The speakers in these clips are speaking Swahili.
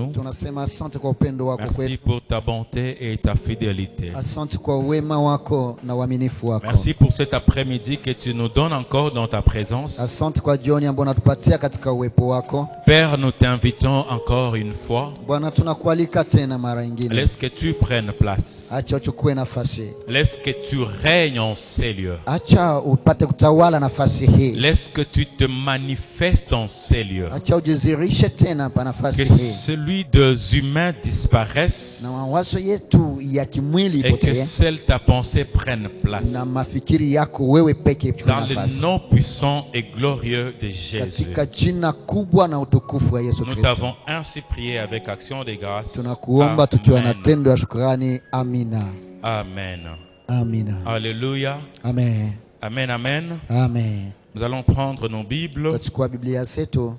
nous. Tunasema asante kwa upendo wako Merci kwetu. pour ta bonté et ta fidélité. Asante kwa wema wako na uaminifu wako. Merci pour cet après-midi que tu nous donnes encore dans ta présence. Asante kwa jioni ambayo unatupatia katika uwepo wako. Père, nous t'invitons encore une fois. Bwana, tunakualika tena mara nyingine. Laisse que tu prennes place. Acha uchukue nafasi. Laisse que tu règnes en ces lieux. Acha upate kutawala nafasi hii. Laisse que tu te manifestes en ces lieux. Acha ujizirishe tena pa nafasi Que hii. celui des humains disparaisse Na mawazo yetu ya kimwili et que ipotee. celle ta pensée prenne place. Na mafikiri yako wewe peke ichukue Dans le nafasi. nom puissant et glorieux de Jésus. Katika jina kubwa na utukufu wa Yesu Nous Kristo. t'avons ainsi prié avec action de grâce. Tunakuomba tukiwa na Amen. tendo ya shukrani. Amina. Amen. Amina. Alléluia. Amen. Amen, amen. Amen. Nous allons prendre nos Bibles. Tutachukua Biblia zetu.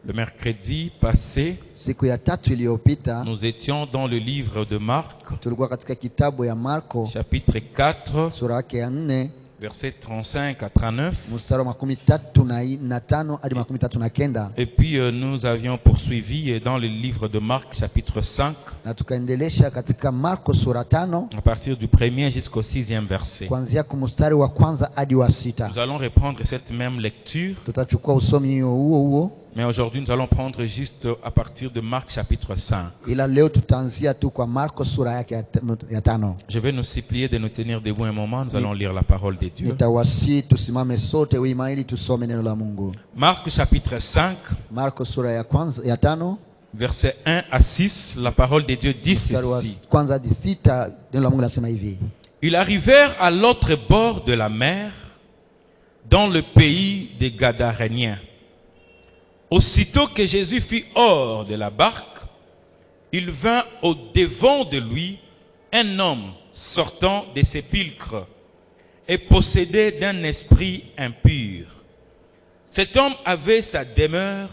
Le mercredi passé, Siku ya tatu iliyopita nous étions dans le livre de Marc, tulikuwa katika kitabu ya Marko chapitre 4, sura yake ya 4 versets 35 à 39. mstari wa 35 hadi 39. Et puis nous avions poursuivi dans le livre de Marc, chapitre 5, Na tukaendelesha katika Marko sura 5 à partir du 1er jusqu'au 6e verset. kuanzia mstari wa kwanza hadi wa 6. Nous allons reprendre cette même lecture, Tutachukua usomi huo. mais aujourd'hui nous allons prendre juste à partir de Marc, chapitre 5. Ila leo tutaanzia tu kwa Marko sura yake ya 5. Je vais nous supplier de nous tenir debout un moment, nous allons lire la parole de Dieu. Nitawasi tusimame sote wima ili tusome neno la Mungu. Marc, chapitre 5, Marko sura ya 5 versets 1 à 6, la parole de Dieu dit mstari wa ceci. kwanza hadi 6, neno la Mungu nasema hivi. Ils arrivèrent à l'autre bord de la mer, dans le pays des Gadaréniens. Aussitôt que Jésus fut hors de la barque, il vint au devant de lui un homme sortant des sépulcres et possédé d'un esprit impur. Cet homme avait sa demeure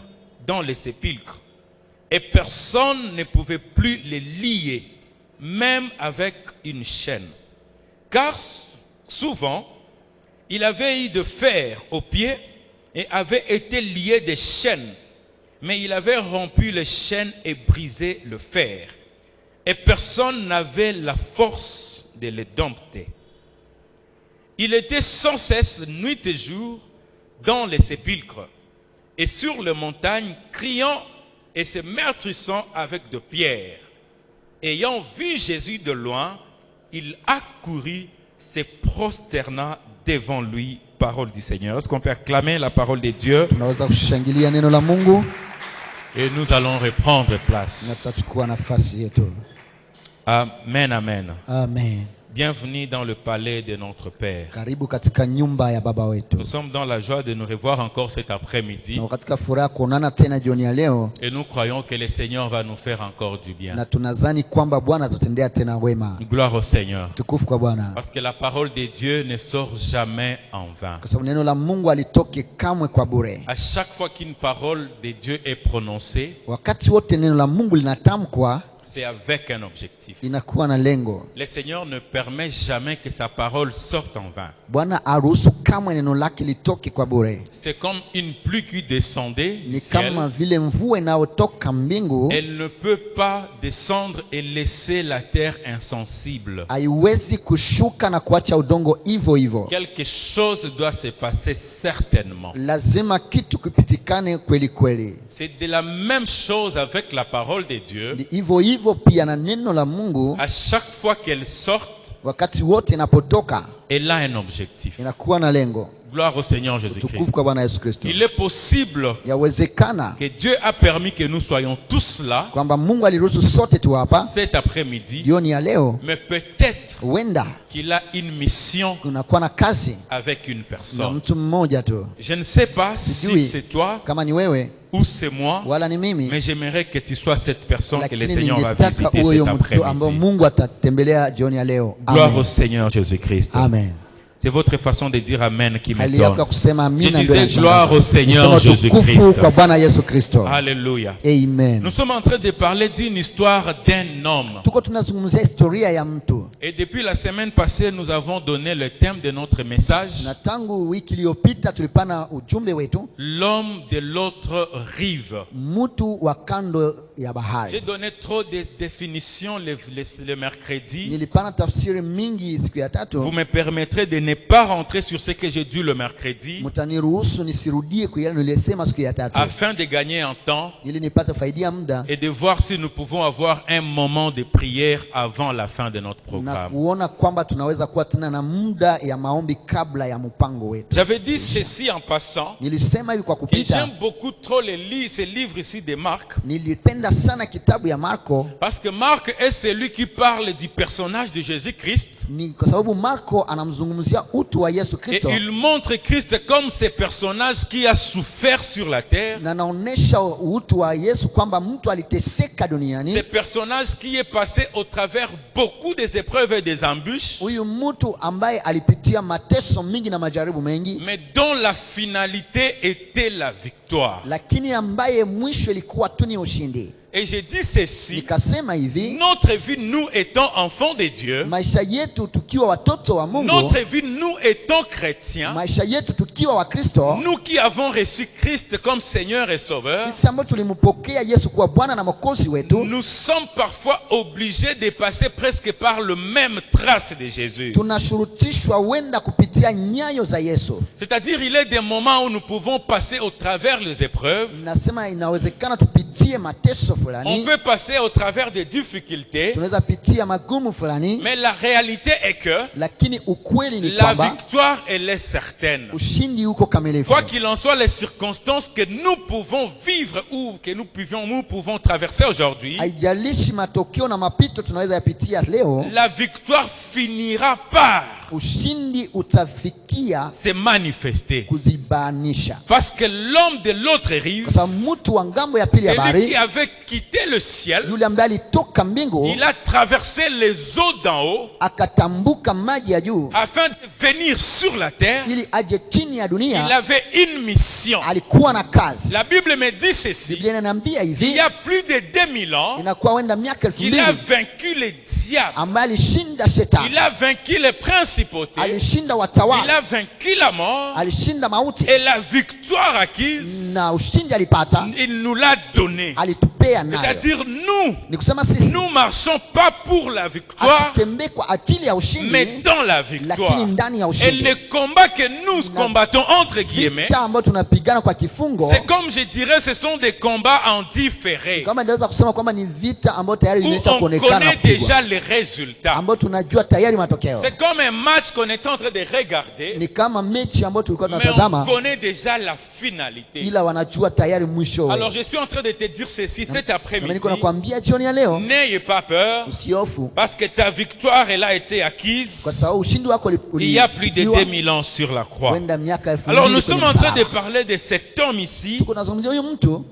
dans les sépulcres et personne ne pouvait plus le lier, même avec une chaîne. Car souvent, il avait eu de fer aux pieds et avait été lié de chaînes, mais il avait rompu les chaînes et brisé le fer, et personne n'avait la force de le dompter. Il était sans cesse nuit et jour dans les sépulcres et sur les montagnes, criant et se meurtrissant avec de pierres. Ayant vu Jésus de loin, il accourut, se prosterna devant lui. Parole du Seigneur. Est-ce qu'on peut acclamer la parole de Dieu? Tunaweza kushangilia neno la Mungu Et nous allons reprendre na place. tutachukua nafasi yetu. Amen, amen. Amen. Bienvenue dans le palais de notre Père. Karibu katika nyumba ya baba wetu. Nous sommes dans la joie de nous revoir encore cet après-midi. Na katika furaha kuonana tena jioni ya leo, Et nous croyons que le Seigneur va nous faire encore du bien. na tunadhani kwamba Bwana atatendea tena wema. Gloire au Seigneur. Tukufu kwa Bwana. Parce que la parole de Dieu ne sort jamais en vain. Kwa sababu neno la Mungu alitoke kamwe kwa bure. À chaque fois qu'une parole de Dieu est prononcée, Wakati wote neno la Mungu linatamkwa, c'est avec un objectif. inakuwa na lengo. Le Seigneur ne permet jamais que sa parole sorte en vain. Bwana aruhusu kamwe neno lake litoke kwa bure. C'est comme une pluie qui descendait du Ni ciel. kama vile mvua inayotoka mbingu, Elle ne peut pas descendre et laisser la terre insensible. haiwezi kushuka na kuacha udongo hivyo hivyo. Quelque chose doit se passer certainement. Lazima kitu kipitikane kweli kweli. C'est de la même chose avec la parole de Dieu. Ni hivyo hivyo pia na neno la Mungu, À chaque fois qu'elle sort, wakati wote inapotoka elle a un objectif. inakuwa na lengo. Gloire au Seigneur Jésus-Christ. Tukufu kwa Bwana Yesu Kristo. Il est possible Yawezekana que Dieu a permis que nous soyons tous là kwamba Mungu aliruhusu sote tu hapa cet après-midi, jioni ya leo, mais peut-être huenda qu'il a une mission kunakuwa na kazi avec une na personne. mtu mmoja tu. Je ne sais pas si Sijui c'est toi kama ni wewe ou c'est moi, wala ni mimi, mais j'aimerais que tu sois cette personne que le lakini Seigneur va ningetaka visiter uwe cet mtu ambao après-midi. Mungu atatembelea jioni ya leo. Gloire au Amen. Seigneur Jésus-Christ. Amen. C'est votre façon de dire Amen qui me Hali yako ya donne. kusema amina Je ndio disais inashangaza. gloire au Seigneur Nisema tukufu Jésus-Christ. kwa Bwana Yesu Kristo. Alléluia. Amen. Nous sommes en train de parler d'une histoire d'un homme. Tuko tunazungumzia historia ya mtu, Et depuis la semaine passée, nous avons donné le thème de notre message, na tangu wiki iliyopita tulipana ujumbe wetu, l'homme de l'autre rive. mtu wa kando ya J'ai bahari. donné trop de définitions le mercredi. Nilipana tafsiri mingi siku ya Vous tatu. me permettrez de ne pas rentrer sur ce que j'ai dit le mercredi Mtaniruhusu nisirudie kwa yale niliyosema siku ya tatu, afin de gagner en temps ili nipate faidia muda et de voir si nous pouvons avoir un moment de prière avant la fin de notre na programme. kuona kwamba tunaweza kuwa tena na muda ya maombi kabla ya mpango wetu. J'avais dit ceci en passant, Nilisema hivi kwa que kupita, j'aime beaucoup trop ces livres ici de Marc, nilipenda sana kitabu ya Marko parce que Marc est celui qui parle du personnage de Jésus-Christ ni kwa sababu Marko anamzungumzia utu wa Yesu et Kristo il montre Christ comme ce personnage qui a souffert sur la terre, na anaonesha utu wa Yesu kwamba mtu aliteseka ce duniani. personnage qui est passé au travers beaucoup des épreuves et des embûches, Huyu mtu ambaye alipitia mateso mingi na majaribu mengi, mais dont la finalité était la victoire. lakini ambaye mwisho ilikuwa tu ni ushindi. Et j'ai dit ceci, Nikasema hivi, notre vie, nous étant enfants de Dieu, maisha yetu tukiwa watoto wa Mungu, notre vie, nous étant chrétiens, maisha yetu tukiwa wa Kristo, nous qui avons reçu Christ comme Seigneur et Sauveur, sisi ambao tulimpokea Yesu kuwa Bwana na Mwokozi wetu, nous sommes parfois obligés de passer presque par le même trace de Jésus. tunashurutishwa wenda kupitia nyayo za Yesu. C'est-à-dire, il est des moments où nous pouvons passer au travers les épreuves, Nasema inawezekana tupitie mateso on fulani, peut passer au travers des difficultés, tunaweza pitia magumu fulani, mais la réalité est que lakini ukweli ni la kwamba victoire, elle est certaine. ushindi uko kamilifu. Quoi qu'il en soit, les circonstances que nous pouvons vivre ou que nous pouvons traverser aujourd'hui, Haijalishi matokeo na mapito tunaweza yapitia leo, la victoire finira par ushindi utafikia se manifester. kuzibanisha, Parce que l'homme de l'autre rive, kwa sababu mtu wa ngambo ya pili ya celui qui bahari, avait quitté le ciel, yule ambaye alitoka mbingu il a traversé les eaux d'en haut akatambuka maji ya juu afin de venir sur la terre. ili aje chini ya Il dunia, avait une mission. alikuwa na kazi. La Bible me dit ceci, Biblia inaniambia il hivi, y a plus de 2000 ans, inakuwa wenda miaka 2000 il a vaincu les diables. ambaye alishinda Il shetani, a vaincu les principautés. alishinda Il watawala, a vaincu la mort. alishinda mauti, Et la victoire acquise, na ushindi alipata, il nous l'a donnée. alitupea nayo. C'est-à-dire, nous, Ni kusema sisi nous marchons pas pour la victoire, hatutembei kwa ajili ya mais ushindi, dans la victoire. lakini ndani ya Et ushindi. le combat que nous combattons, entre guillemets, Vita ambayo tunapigana kwa kifungo, c'est comme je dirais, ce sont des combats en différé, kama naweza kusema kwamba ni vita ambayo tayari où imesha on kuonekana na connaît kupigwa, déjà les résultats. ambayo tunajua tayari matokeo. C'est comme un match qu'on est en train de regarder, Ni kama mechi ambayo tulikuwa mais on tunatazama, connaît déjà la finalité. ila wanajua tayari mwisho. Alors je suis en train de te dire ceci cet Nami après-midi. niko nakwambia jioni ya leo, N'ayez pas peur, usiofu, parce que ta victoire, elle a été acquise kwa sababu ushindi wako il y a plus de ulifikiwa 2000 ans sur la croix. wenda miaka 2000 Alors nous kwenye sommes en train de msalaba. parler de cet homme ici, Tuko nazungumzia huyu mtu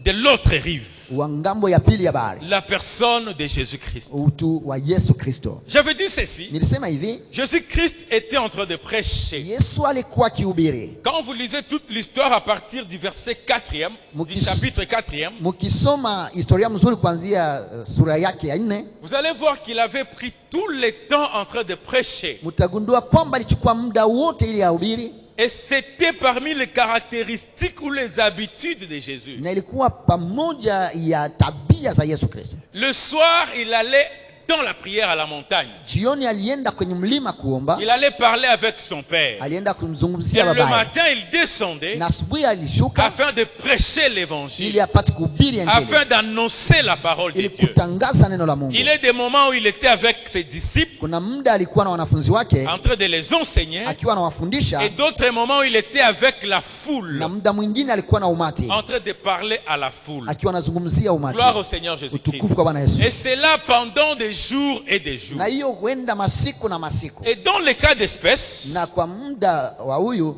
de l'autre rive, wa ngambo ya pili ya bahari, la personne de Jésus-Christ. utu wa Yesu Kristo. J'avais dit ceci, Nilisema hivi, Jésus-Christ était en train de prêcher. Yesu alikuwa akihubiri. Quand vous lisez toute l'histoire à partir du verset 4e, du chapitre 4e, Mukisoma historia mzuri kuanzia sura yake ya 4, vous allez voir qu'il avait pris tout le temps en train de prêcher. mtagundua kwamba alichukua muda wote ili ahubiri, Et c'était parmi les caractéristiques ou les habitudes de Jésus. na ilikuwa pamoja ya tabia za Yesu Kristo. Le soir, il allait dans la prière à la montagne. Jioni alienda kwenye mlima kuomba, Il allait parler avec son père. alienda Et kumzungumzia le babaye, matin, il descendait na asubuhi alishuka afin de prêcher ili l'évangile, apate kuhubiri Injili, afin d'annoncer la parole de ili Dieu. kutangaza neno la Mungu. Il est des moments où il était avec ses disciples, Kuna muda alikuwa na wanafunzi wake en train de les enseigner, akiwa anawafundisha, et d'autres moments où il était avec la foule, na muda mwingine alikuwa na umati en train de parler à la foule. akiwa anazungumzia umati. Gloire au Seigneur Jésus-Christ. Utukufu kwa Bwana Yesu. Et c'est là pendant des jours et des jours. Na hiyo huenda masiku na masiku, Et dans le cas d'espèce, na kwa muda wa huyu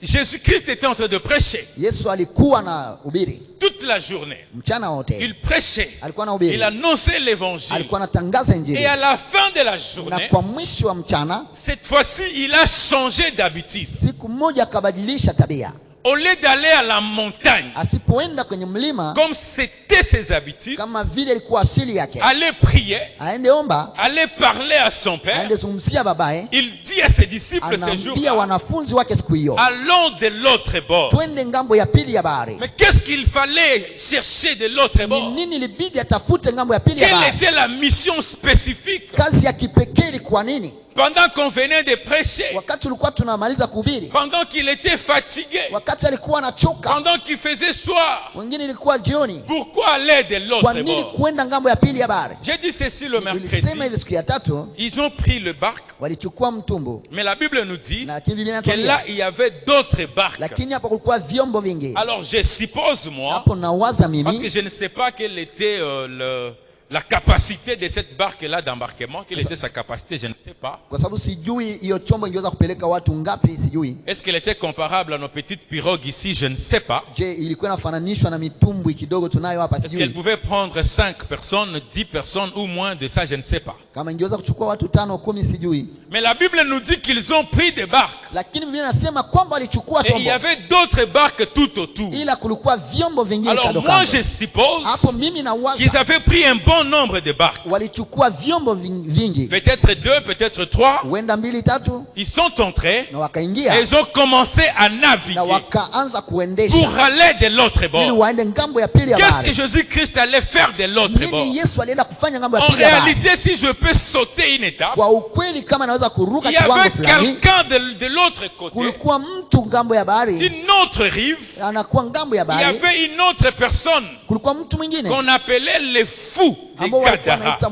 Jésus-Christ était en train de prêcher Yesu alikuwa na hubiri toute la journée. mchana wote, Il prêchait, alikuwa na il hubiri, annonçait l'évangile. alikuwa anatangaza Et Injili, à la fin de la na journée, kwa mwisho wa mchana, cette fois-ci, il a changé d'habitude. siku moja akabadilisha tabia. au lieu d'aller à la montagne, asipoenda kwenye mlima comme c'était ses habitudes, kama vile ilikuwa asili yake, aller prier, aende omba, aller parler à son père, aende zungumzia babaye, il dit à ses disciples ce anaambia jour-là, wanafunzi wake siku hiyo, allons de l'autre bord. twende ngambo ya pili ya bahari. Mais qu'est-ce qu'il fallait chercher de l'autre Ni bord? nini ilibidi atafute ngambo ya pili ya Quelle bahari? était la mission spécifique? Kazi ya kipekee ilikuwa nini? Pendant qu'on venait de prêcher, Wakati tulikuwa tunamaliza kuhubiri, pendant qu'il était fatigué, wakati alikuwa anachoka, pendant qu'il faisait soir, wengine ilikuwa jioni. pourquoi aller de Kwa l'autre nini bord? kuenda ngambo ya pili ya bahari? J'ai dit ceci le Nilisema mercredi. hivi siku ya tatu, Ils ont pris le barque, walichukua mtumbu, mais la Bible nous dit lakini Biblia que là, inatuambia, il y avait d'autres barques. lakini hapo kulikuwa vyombo vingi. Alors je suppose, moi, Hapo nawaza parce que mimi, je ne sais pas quelle était la capacité de cette barque-là d'embarquement, quelle était sa capacité, je ne sais pas. kwa sababu sijui hiyo chombo ingeweza kupeleka watu ngapi, sijui. Est-ce qu'elle était comparable à nos petites pirogues ici? Je ne sais pas. Je, ilikuwa inafananishwa na mitumbwi kidogo tunayo hapa, Est-ce qu'elle sijui. pouvait prendre 5 personnes, 10 personnes ou moins de ça? Je ne sais pas. Kama ingeweza kuchukua watu 5 10, sijui. Mais la Bible nous dit qu'ils ont pris des barques. Lakini Biblia inasema kwamba walichukua Et il y chombo, avait d'autres barques tout autour. ila kulikuwa vyombo vingine Alors kando moi kando. je suppose Hapo mimi qu'ils nawaza avaient pris un bon nombre de barques. walichukua vyombo vingi, Peut-être 2, peut-être 3. huenda 2 3, Ils sont entrés na et wakaingia ils ont commencé à na naviguer wakaanza pour kuendesha aller de l'autre ili bord. waende ngambo ya pili ya Qu'est-ce bahari. que Jésus-Christ allait faire de l'autre bord? Nini Yesu alienda kufanya ngambo ya En pili ya bahari? réalité, si je peux sauter une étape, Kwa ukweli, kama naweza kuruka il y avait kiwango fulani, quelqu'un de l'autre côté, kulikuwa mtu ngambo ya bahari, d'une autre rive, anakuwa ngambo ya il y bahari, avait une autre personne kulikuwa mtu mwingine qu'on appelait les fous de ambao walikuwa Gadara. wanaita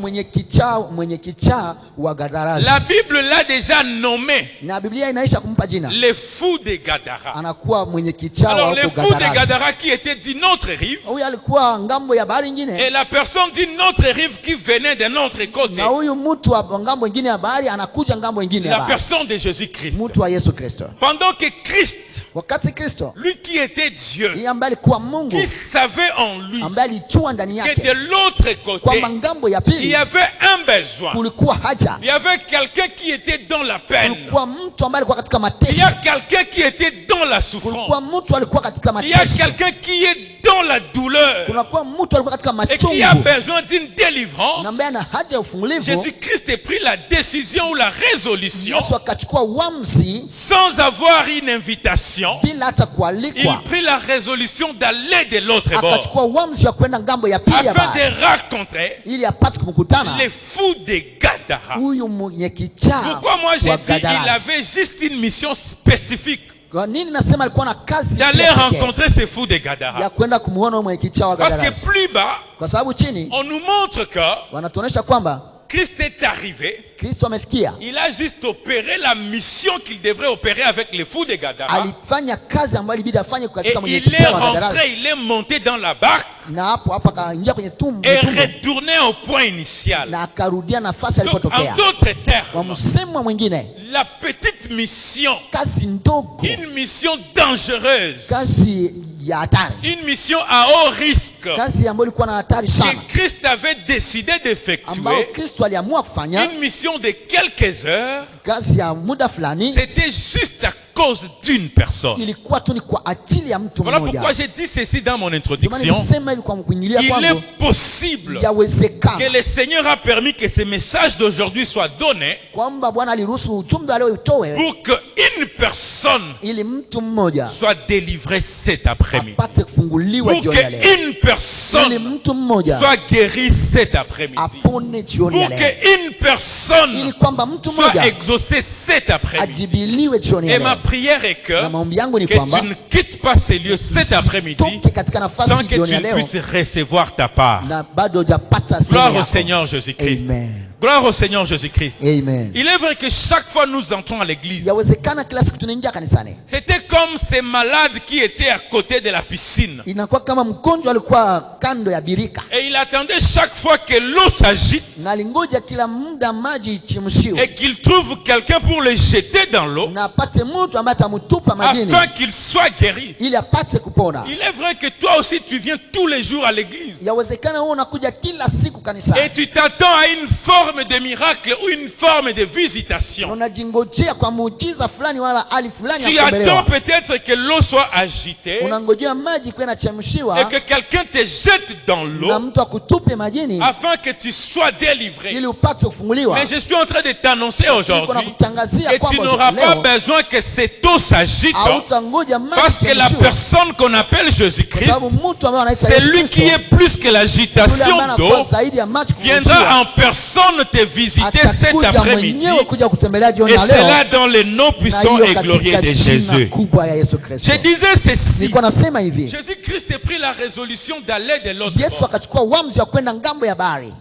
mwenye kichaa wa Gadara. La Bible l'a déjà nommé Na Biblia inaisha kumpa jina, les fous de Gadara. anakuwa mwenye kichaa wa Alors les huko fous de Gadara. Gadara qui étaient d'une autre rive, Huyu alikuwa ngambo ya bahari et nyingine, la personne d'une autre rive qui venait d'un autre côté, na huyu mtu wa ngambo nyingine ya bahari anakuja ngambo nyingine ya la bahari, personne de Jésus-Christ. mtu wa Yesu Kristo. Pendant que Christ, Wakati Kristo, lui qui était Dieu, yeye ambaye alikuwa Mungu, qui savait en lui ambaye alijua ndani que yake de l'autre côté, kwamba ngambo ya il y pili avait un besoin. kulikuwa haja, Il y avait quelqu'un qui était dans la peine. kulikuwa mtu ambaye alikuwa katika Il mateso, y a quelqu'un qui était dans la kulikuwa souffrance. mtu alikuwa katika Il y a mateso, quelqu'un qui est dans la douleur kunakuwa mtu alikuwa katika et qui a machungu besoin d'une délivrance. na ambaye ana haja ya ufungulivu. Jésus-Christ a pris la décision ou la résolution Yesu akachukua uamuzi sans avoir une invitation. bila hata Il kualikwa, prit la résolution d'aller de l'autre bord akachukua uamuzi wa kwenda ngambo ya pili ya afin bahari de rencontrer ili apate kumkutana les fous de Gadara. huyu mwenye kichaa Pourquoi moi j'ai wa dit il Gadara. avait juste une mission spécifique Kwa nini nasema alikuwa na kazi d'aller ya pekee rencontrer ces fous de ya Gadara? kwenda kumuona huyu mwenye kichaa wa Parce que Gadara? plus bas, Kwa sababu chini on nous montre que wanatuonyesha kwamba Christ est arrivé. Kristo amefikia, Il a juste opéré la mission qu'il devrait opérer avec les fous de Gadara. alifanya kazi ambayo ilibidi afanye Et katika mwenye il est kichaa wa Gadara, rentré, il est monté dans la barque na hapo akaingia kwenye et tumbo retourné au point initial. na akarudia nafasi Donc, en alipotokea. d'autres Kwa termes, msemo mwingine, la petite mission, kazi ndogo, une mission dangereuse, kazi ya hatari, une mission à haut risque kazi ambayo ilikuwa na hatari sana, que Christ avait décidé ambayo d'effectuer, Kristo aliamua kufanya, une mission de quelques heures, kazi ya muda fulani, c'était juste à cause d'une personne. ilikuwa tu ni kwa ajili ya mtu Voilà pourquoi mmoja. j'ai dit ceci dans mon Ndio maana introduction. nisema hivi kwa kuingilia Il kwangu, est possible que yawezekana le Seigneur a permis que ce message d'aujourd'hui soit donné kwamba Bwana aliruhusu ujumbe alioitoe pour qu'une personne ili mtu mmoja soit délivrée cet après-midi. apate kufunguliwa Pour jioni ya leo, qu'une ili personne mtu mmoja soit guérie cet après-midi. apone jioni ya Pour leo, qu'une ili personne kwamba mtu soit mmoja exaucée cet après-midi. ajibiliwe jioni ya Et ma leo. prière est Na que maombi yangu ni tu kwamba ne quittes pas ces lieux cet après-midi toke katika nafasi sans que jioni ya tu leo puisses recevoir ta part. na bado hujapata sehemu Gloire au yako. Seigneur Jésus-Christ. Amen. Gloire au Seigneur Jésus-Christ. Amen. Il est vrai que chaque fois nous entrons à l'église, Yawezekana kila siku tunaingia kanisani, c'était comme ces malades qui étaient à côté de la piscine. inakuwa kama mgonjwa alikuwa kando ya birika Et il attendait chaque fois que l'eau s'agite na alingoja kila muda maji ichemshiwe et qu'il trouve quelqu'un pour le jeter dans l'eau. na apate mtu mtu ambaye atamtupa majini afin qu'il soit guéri. ili apate kupona. Il est vrai que toi aussi tu viens tous les jours à l'église. Yawezekana wewe unakuja kila siku kanisani. Et tu t'attends à une forme de miracle ou une forme de visitation. Unajingojea kwa muujiza fulani wala hali fulani ya Tu kutembelewa. attends peut-être que l'eau soit agitée Unangojea maji kwa inachemshiwa et que quelqu'un te jette dans na l'eau mtu akutupe majini afin que tu sois délivré. ili upate kufunguliwa. Mais je suis en train de t'annoncer aujourd'hui Nakutangazia que tu kwamba n'auras pas leo besoin que cette eau s'agite, hautangoja maji parce que la kuchemshiwa. personne qu'on appelle Kwa Jésus-Christ, sababu mtu ambaye anaitwa c'est Yesu lui Kristo, qui est plus que yule l'agitation ambaye anakuwa d'eau, zaidi ya maji viendra kunyeshiwa, en personne te visiter cet atakuja après-midi. mwenyewe kuja kutembelea jioni Et ya leo, cela dans le nom na puissant hiyo et glorieux katika de jina Jésus. kubwa ya Yesu Kristo. Je disais ceci. Nilikuwa nasema hivi, Jésus-Christ a pris la résolution d'aller de l'autre Yesu bord. akachukua uamuzi wa kwenda ngambo ya bahari,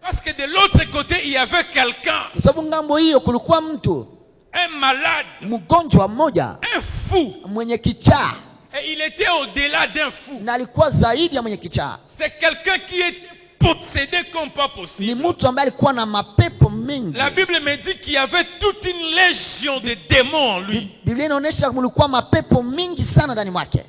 Parce que de l'autre côté, il y avait quelqu'un, kwa sababu ngambo hiyo kulikuwa mtu un malade, mgonjwa mmoja un fou. mwenye kichaa, Et il était au-delà d'un fou. na alikuwa zaidi ya mwenye kichaa. C'est quelqu'un qui était possédé comme pas Ni possible. mtu ambaye alikuwa na mapepo mengi. La Bible me dit qu'il y avait toute une légion de démons en lui. Biblia inaonyesha kulikuwa mapepo mingi sana ndani mwake.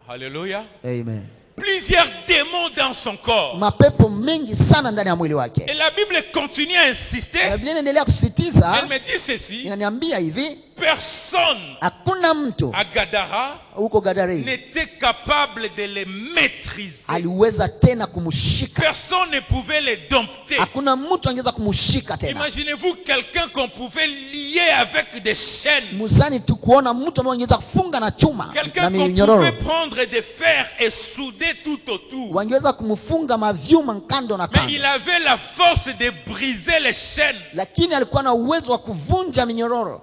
Alléluia. Amen. Plusieurs démons dans son corps. Mapepo mengi sana ndani ya mwili wake. Et la Bible continue à insister. Biblia inaendelea kusisitiza, Elle me dit ceci. inaniambia hivi, Personne hakuna mtu à Gadara huko Gadarei n'était capable de les maîtriser. aliweza tena kumshika. Personne ne pouvait les dompter. Hakuna mtu angeweza kumshika tena. Imaginez-vous quelqu'un qu'on pouvait lier avec des chaînes. Muzani tu kuona mtu ambaye angeweza kufunga na chuma na Quelqu'un qu'on minyororo. pouvait prendre des fers et souder tout autour. Wangeweza kumfunga mavyuma kando na Mais kando. il avait la force de briser les chaînes. Lakini alikuwa na uwezo wa kuvunja minyororo.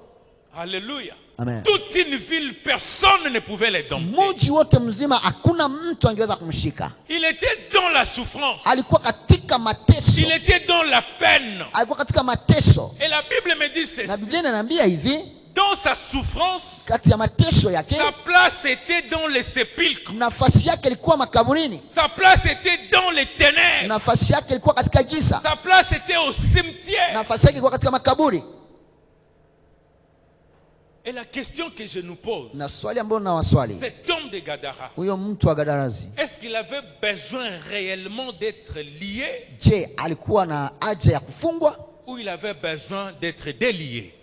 Alléluia. Amen. Toute une ville, personne ne pouvait les dompter. Mji wote mzima hakuna mtu angeweza kumshika. Il était dans la souffrance. Alikuwa katika mateso. Il était dans la peine. Alikuwa katika mateso. Et la Bible me dit Na ceci. Biblia inaniambia hivi, Dans sa souffrance, kati ya mateso yake, sa place était dans les sépulcres. nafasi yake ilikuwa makaburini. Sa place était dans les ténèbres. Nafasi yake ilikuwa katika giza. Sa place était au cimetière. Nafasi yake ilikuwa katika makaburi. Et la question que je nous pose, Na swali ambalo nawaswali, cet homme de Gadara, huyo mtu wa Gadarazi, est-ce qu'il avait besoin réellement d'être lié je, alikuwa na haja ya kufungwa ou il avait besoin d'être délié?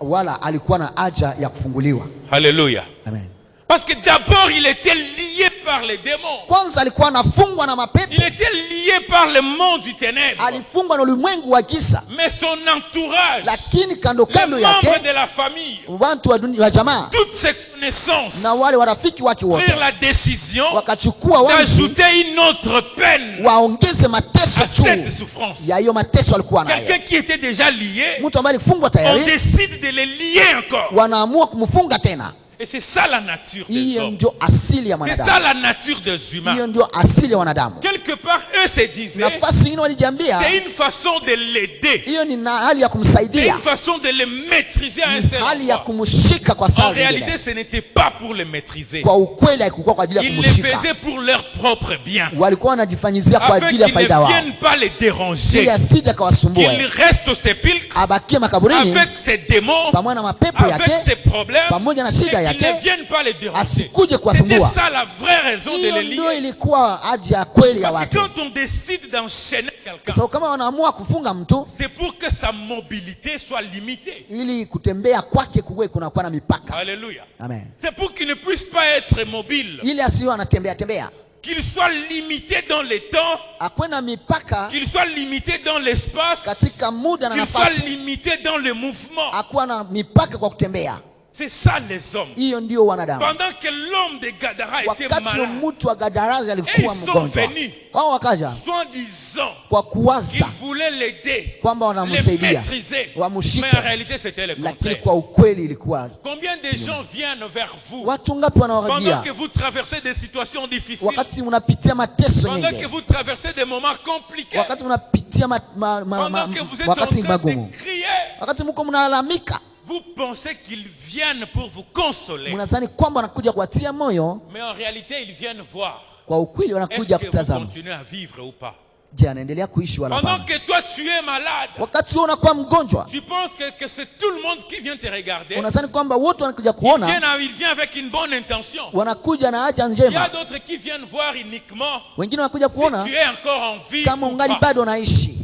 wala alikuwa na haja ya kufunguliwa? Alléluia. Amen. Parce que d'abord, il était lié par les démons. Kwanza alikuwa anafungwa na mapepo. Il était lié par le monde du ténèbre. Alifungwa na ulimwengu wa giza. Mais son entourage, Lakini kando les kando membres yake, de la famille, watu wa jamaa toutes ses connaissances, na wale warafiki wake wote prirent la décision wakachukua uamuzi d'ajouter une autre peine waongeze mateso à cette juu souffrance. ya hiyo mateso alikuwa Quelqu'un nayo. qui était déjà lié, Mtu ambaye alifungwa on tayari, décide de le lier encore. wanaamua kumfunga tena. Et c'est ça la nature des Hiyo hommes. ndio asili ya C'est ça mwanadamu. la nature des humains. Hiyo ndio asili ya wanadamu. Quelque part, eux se disaient, Nafasi nyingine walijiambia, c'est une façon de l'aider. hiyo ni hali ya C'est kumsaidia, une façon de le maîtriser à un ni seul hali ya endroit. kumshika kwa En saa réalité, zingine. ce n'était pas pour le maîtriser. Kwa ukweli haikuwa kwa ajili ya Ils le kumshika, faisaient pour leur propre bien. walikuwa wanajifanyizia kwa Afin ajili ya qu'ils faida ne wao, viennent pas les ili déranger. asije akawasumbue, Qu'ils restent au sépulcre abakie makaburini avec ses démons, pamoja na mapepo avec yake, ses problèmes, pamoja na et shida qu'ils ne yake, viennent pas les déranger. asikuje C'était kuwasumbua. ça la vraie raison de Hiyo les ndio lier. ilikuwa haja ya kweli ya Parce que watu. quand on décide d'enchaîner quelqu'un, So kama wanaamua kufunga mtu c'est pour que sa mobilité soit limitée. ili kutembea kwake kuwe kunakuwa na mipaka. Alléluia. Amen. C'est pour qu'il ne puisse pas être mobile, Ili asiwe anatembea tembea, qu'il soit limité dans le temps, akuwe na mipaka qu'il soit limité dans l'espace, katika muda na qu'il soit nafasi, limité dans le mouvement. akuwa na mipaka kwa kutembea. C'est ça les hommes. Hiyo ndio wanadamu. Pendant que l'homme de Gadara était Wakati malade, mtu wa Gadarazi et alikuwa ils sont mgonjwa, venus, wao wakaja soi-disant, kwa qu'ils kuwaza voulaient l'aider, kwamba le wanamsaidia maîtriser. Mais wamshike, en réalité, c'était le lakini contraire. kwa ukweli ilikuwa. Combien de gens viennent vers vous Watu ngapi pendant wanawajia que vous traversez des situations difficiles, wakati unapitia mateso pendant que nyingi, vous traversez des moments compliqués, wakati unapitia pendant que vous êtes en wakati train magumu, de crier, wakati mko mnalalamika, vous pensez qu'ils viennent pour vous consoler. mnadhani kwamba wanakuja kuwatia moyo, Mais en réalité, ils viennent voir kwa ukweli est-ce wanakuja que vous kutazama continuez à vivre ou pas. Je, anaendelea kuishi wala Pendant hapana? que toi tu es malade, Wakati wewe unakuwa mgonjwa, tu penses que c'est tout le monde qui vient te regarder. unadhani kwamba wote wanakuja Il kuona, vient avec une bonne intention. wanakuja na haja Il y a njema. d'autres qui viennent voir uniquement Wengine wanakuja si kuona tu es encore en vie kama ou ungali pas. bado unaishi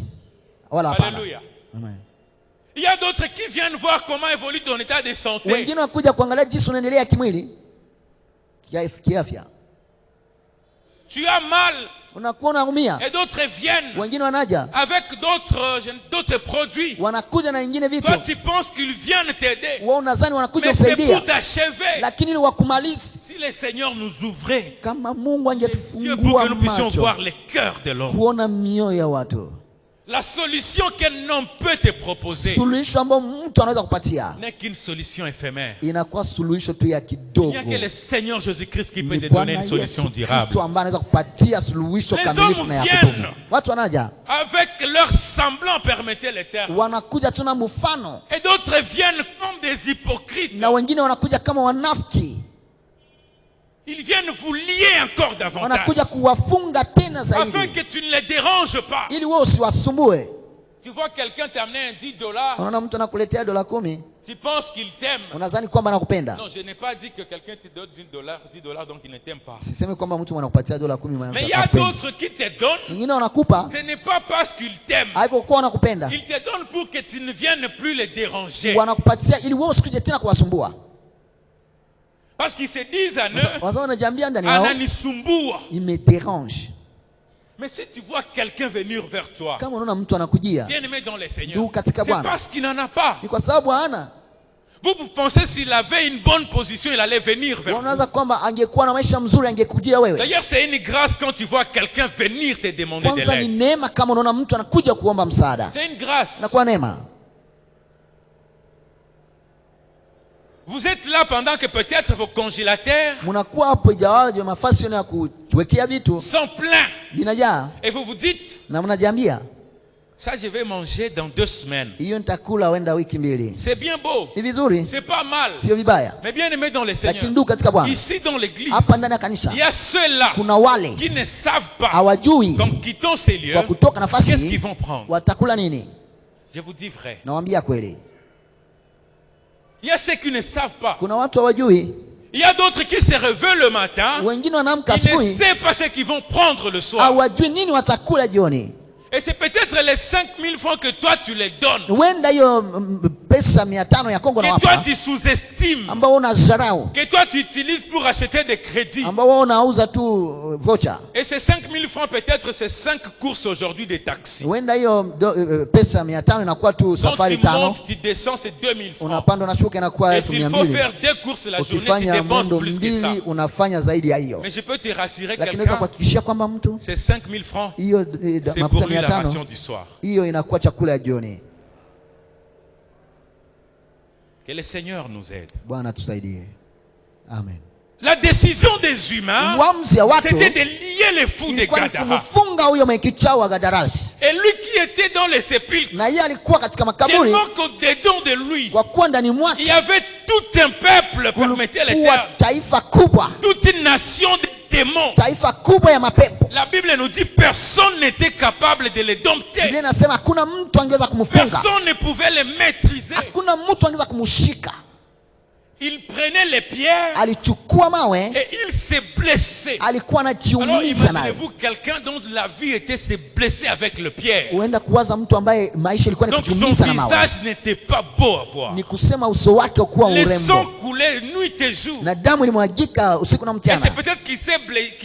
wala hapana. Alléluia. Amen. Il y a d'autres qui viennent voir comment évolue ton état de santé. Wengine wanakuja kuangalia jinsi unaendelea kimwili, kiafya. Tu as mal Unakuwa unaumia, et d'autres viennent wengine wanaja avec d'autres produits. wanakuja na wengine vitu. Toi tu penses qu'ils viennent t'aider, Wewe unadhani wanakuja mais c'est kusaidia, pour t'achever. lakini ili wakumalize. Si le Seigneur nous ouvrait Kama Mungu les yeux pour angetufungua que nous puissions macho voir les cœurs de l'homme. kuona mioyo ya watu, La solution qu'un homme peut te proposer suluhisho ambayo mtu anaweza kupatia n'est qu'une solution éphémère. inakuwa suluhisho tu ya Il kidogo. n'y a que le Seigneur Jésus-Christ qui peut Ni te donner Bwana une solution Yesu durable. Kristo ambaye anaweza kupatia suluhisho Les kamilifu hommes na ya viennent. kudumu. Watu wanaja Avec leur semblant, permettez le terme. wanakuja tu na mfano, Et d'autres viennent comme des hypocrites. na wengine wanakuja kama wanafiki, Ils viennent vous lier encore davantage. wanakuja kuwafunga tena Afin zaidi que tu ne les déranges pas. ili wewe usiwasumbue. Tu vois quelqu'un t'amener un $10. Unaona mtu anakuletea $10, Tu penses qu'il t'aime. unadhani kwamba anakupenda. Non, je n'ai pas dit que quelqu'un te donne $10, donc il ne t'aime pas. Sisemi kwamba mtu anakupatia $10 maana Mais il y a anakupenda. d'autres qui te donnent. Wengine wanakupa Ce n'est pas parce qu'ils t'aiment. haiko kwa wanakupenda, Ils te donnent pour que tu ne viennes plus les déranger. wanakupatia ili wewe usikuje tena kuwasumbua. Parce qu'ils se disent à eux, Wazao wanajiambia ndani yao, Ananisumbua. il me dérange. Mais si tu vois quelqu'un venir vers toi, Kama unaona mtu anakujia, bien aimé dans les Seigneurs, ndugu katika c'est Bwana, parce qu'il n'en a pas. ni kwa sababu hana. Vous pensez s'il avait une bonne position, il allait venir vers vous. Unaanza kwamba angekuwa na maisha mzuri angekujia wewe. D'ailleurs, c'est une grâce quand tu vois quelqu'un venir te demander de Kwanza ni l'aide. neema kama unaona mtu anakuja kuomba msaada, C'est une grâce. na kwa neema. Vous êtes là pendant que peut-être vos congélateurs Mnakuwa hapo ijawaje mafasi ya kuwekea vitu sont pleins. vinajaa, Et vous vous dites, na mnajiambia ça je vais manger dans 2 semaines. hiyo nitakula wenda wiki mbili. C'est bien beau. Ni vizuri, C'est pas mal. sio vibaya, Mais bien aimé dans les lakini Seigneurs, ndugu katika Bwana, ici dans l'église, hapa ndani ya kanisa il y a ceux-là kuna wale qui ne savent pas hawajui qu'en quittant ces lieux, kwa kutoka qu'est-ce qu'ils nafasi vont prendre. watakula nini. Je vous dis vrai. Nawaambia kweli, Il y a ceux qui ne savent pas. kuna watu hawajui. Il y a d'autres qui se réveillent le matin. Wengine wanaamka Ils ne asubuhi savent pas ce qu'ils vont prendre le soir. hawajui nini watakula jioni. Et c'est peut-être les 5000 francs que toi tu les donnes. Huenda hiyo pesa 500 ya Kongo na Que toi wapa tu sous-estimes. ambao unazarau, Que toi tu utilises pour acheter des crédits. ambao wao unauza tu voucher. Et ces 5000 francs, peut-être c'est 5 courses aujourd'hui des taxis. Huenda hiyo pesa 500 inakuwa tu Donc safari tu tano, montes, tu descends, c'est 2000 francs. unapanda unashuka inakuwa Et s'il faut 1200. faire 2 courses la journée, tu Ukifanya dépenses mwendo plus que ça. mbili unafanya zaidi ya hiyo, Mais je peux te rassurer lakini naweza quelqu'un, kuhakikishia kwamba mtu ces 5000 francs, hiyo c'est mafuta pour lui la ration 500 du soir. hiyo inakuwa chakula ya jioni. Que le Seigneur nous aide. Bwana tusaidie, amen. La décision des humains, Uamuzi ya watu c'était de lier les fous de ilikuwa ni Gadara. kumfunga huyo mwekichao wa Gadarasi, Et lui qui était dans les sépulcres, na yeye alikuwa katika makaburi, tellement qu'au-dedans de lui, kwa kuwa ndani il mwake y avait tout un peuple, permettez le kulikuwa terme, taifa kubwa, toute une nation de démons. taifa kubwa ya mapepo. La Bible nous dit personne n'était capable de les dompter. Biblia inasema hakuna mtu angeweza kumfunga, Personne ne pouvait les maîtriser. hakuna mtu angeweza kumshika. Il prenait les pierres Alichukua mawe, et il se blessait. alikuwa Alors anajiumiza naye. imaginez-vous quelqu'un dont la vie était se blesser avec le pierre. Huenda kuwaza mtu ambaye maisha ilikuwa ni Donc son kujiumiza na mawe, visage n'était pas beau à voir. ni kusema uso wake ukuwa Le sang urembo, coulait nuit et jour. na damu ilimwagika usiku na Et c'est mchana, peut-être qu'il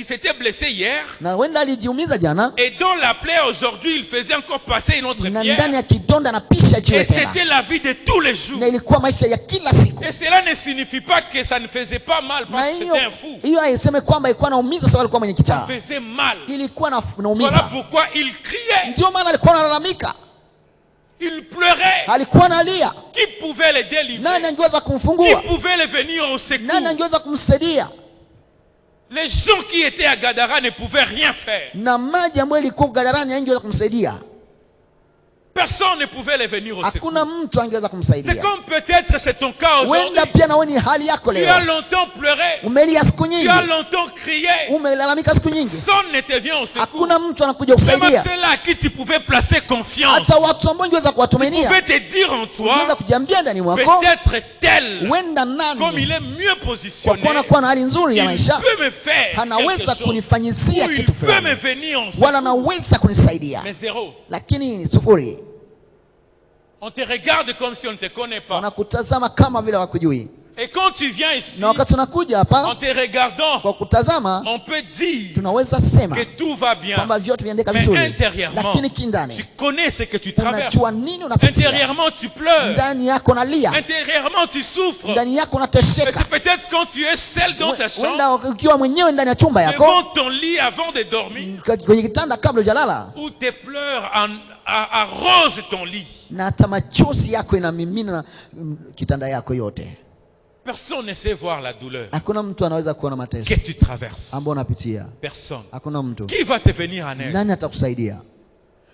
s'était blessé hier. na huenda alijiumiza jana, Et dans la plaie aujourd'hui, il faisait encore passer une autre na pierre. ndani ya kidonda na pisha jiwe Et tena, c'était la vie de tous les jours. na ilikuwa maisha ya kila siku. Et cela ne signifie pas que ça ne faisait pas mal Na parce que hiyo c'était un fou. hiyo haiseme kwamba ilikuwa naumiza sababu alikuwa mwenye Ça kichaa, faisait mal. ilikuwa Voilà naumiza. pourquoi il criait, Ndio maana alikuwa analalamika, il pleurait. alikuwa analia. Qui pouvait les délivrer? Nani angeweza Qui kumfungua? pouvait les venir au secours? Nani angeweza kumsaidia? Les gens qui étaient à Gadara ne pouvaient rien faire. Na maji ambayo ilikuwa Gadarani haingeweza kumsaidia. Personne ne pouvait les venir au secours. Hakuna mtu angeweza C'est kumsaidia. comme peut-être c'est ton cas aujourd'hui. Wenda pia na wewe ni hali yako Tu as leo. longtemps pleuré. Umelia siku Tu nyingi. as longtemps crié. Umelalamika siku nyingi. Personne ne te vient au secours. Hakuna mtu anakuja C'est même kusaidia. ceux-là à qui tu pouvais placer confiance. Hata watu ambao ungeweza Tu kuwatumainia. pouvais te dire en toi, Ungeweza kujiambia ndani mwako, peut-être tel, wenda comme il nani est mieux kwa positionné, kuwa anakuwa na hali nzuri ya il maisha, peut me faire quelque anaweza chose. kunifanyizia Ou il kitu peut me fulani, venir en wala secours. anaweza kunisaidia. Mais zéro. Lakini ni sufuri. On te regarde comme si on ne te connaît pas. Wanakutazama kama vile wakujui. Et quand tu viens ici, Na wakati unakuja en hapa te regardant, kwa kutazama, on peut dire tunaweza sema que tout va bien. kwamba vyote viendeka Mais vizuri, intérieurement, lakini tu kindani connais ce que tu traverses. unajua nini unapitia. Intérieurement, tu pleures. Ndani yako nalia, Intérieurement, tu souffres. ndani yako Et unateseka. c'est peut-être quand tu es seul dans ta chambre, Wenda ukiwa mwenyewe ndani ya chumba yako, devant ton lit avant de dormir, kwenye kitanda kabla hujalala, où tes pleurs arrosent ton lit. na hata machozi yako inamimina kitanda yako yote. Personne ne sait voir la douleur Hakuna mtu anaweza kuona mateso que tu traverses. ambao unapitia. Personne. Hakuna mtu. Qui va te venir en aide? Nani atakusaidia?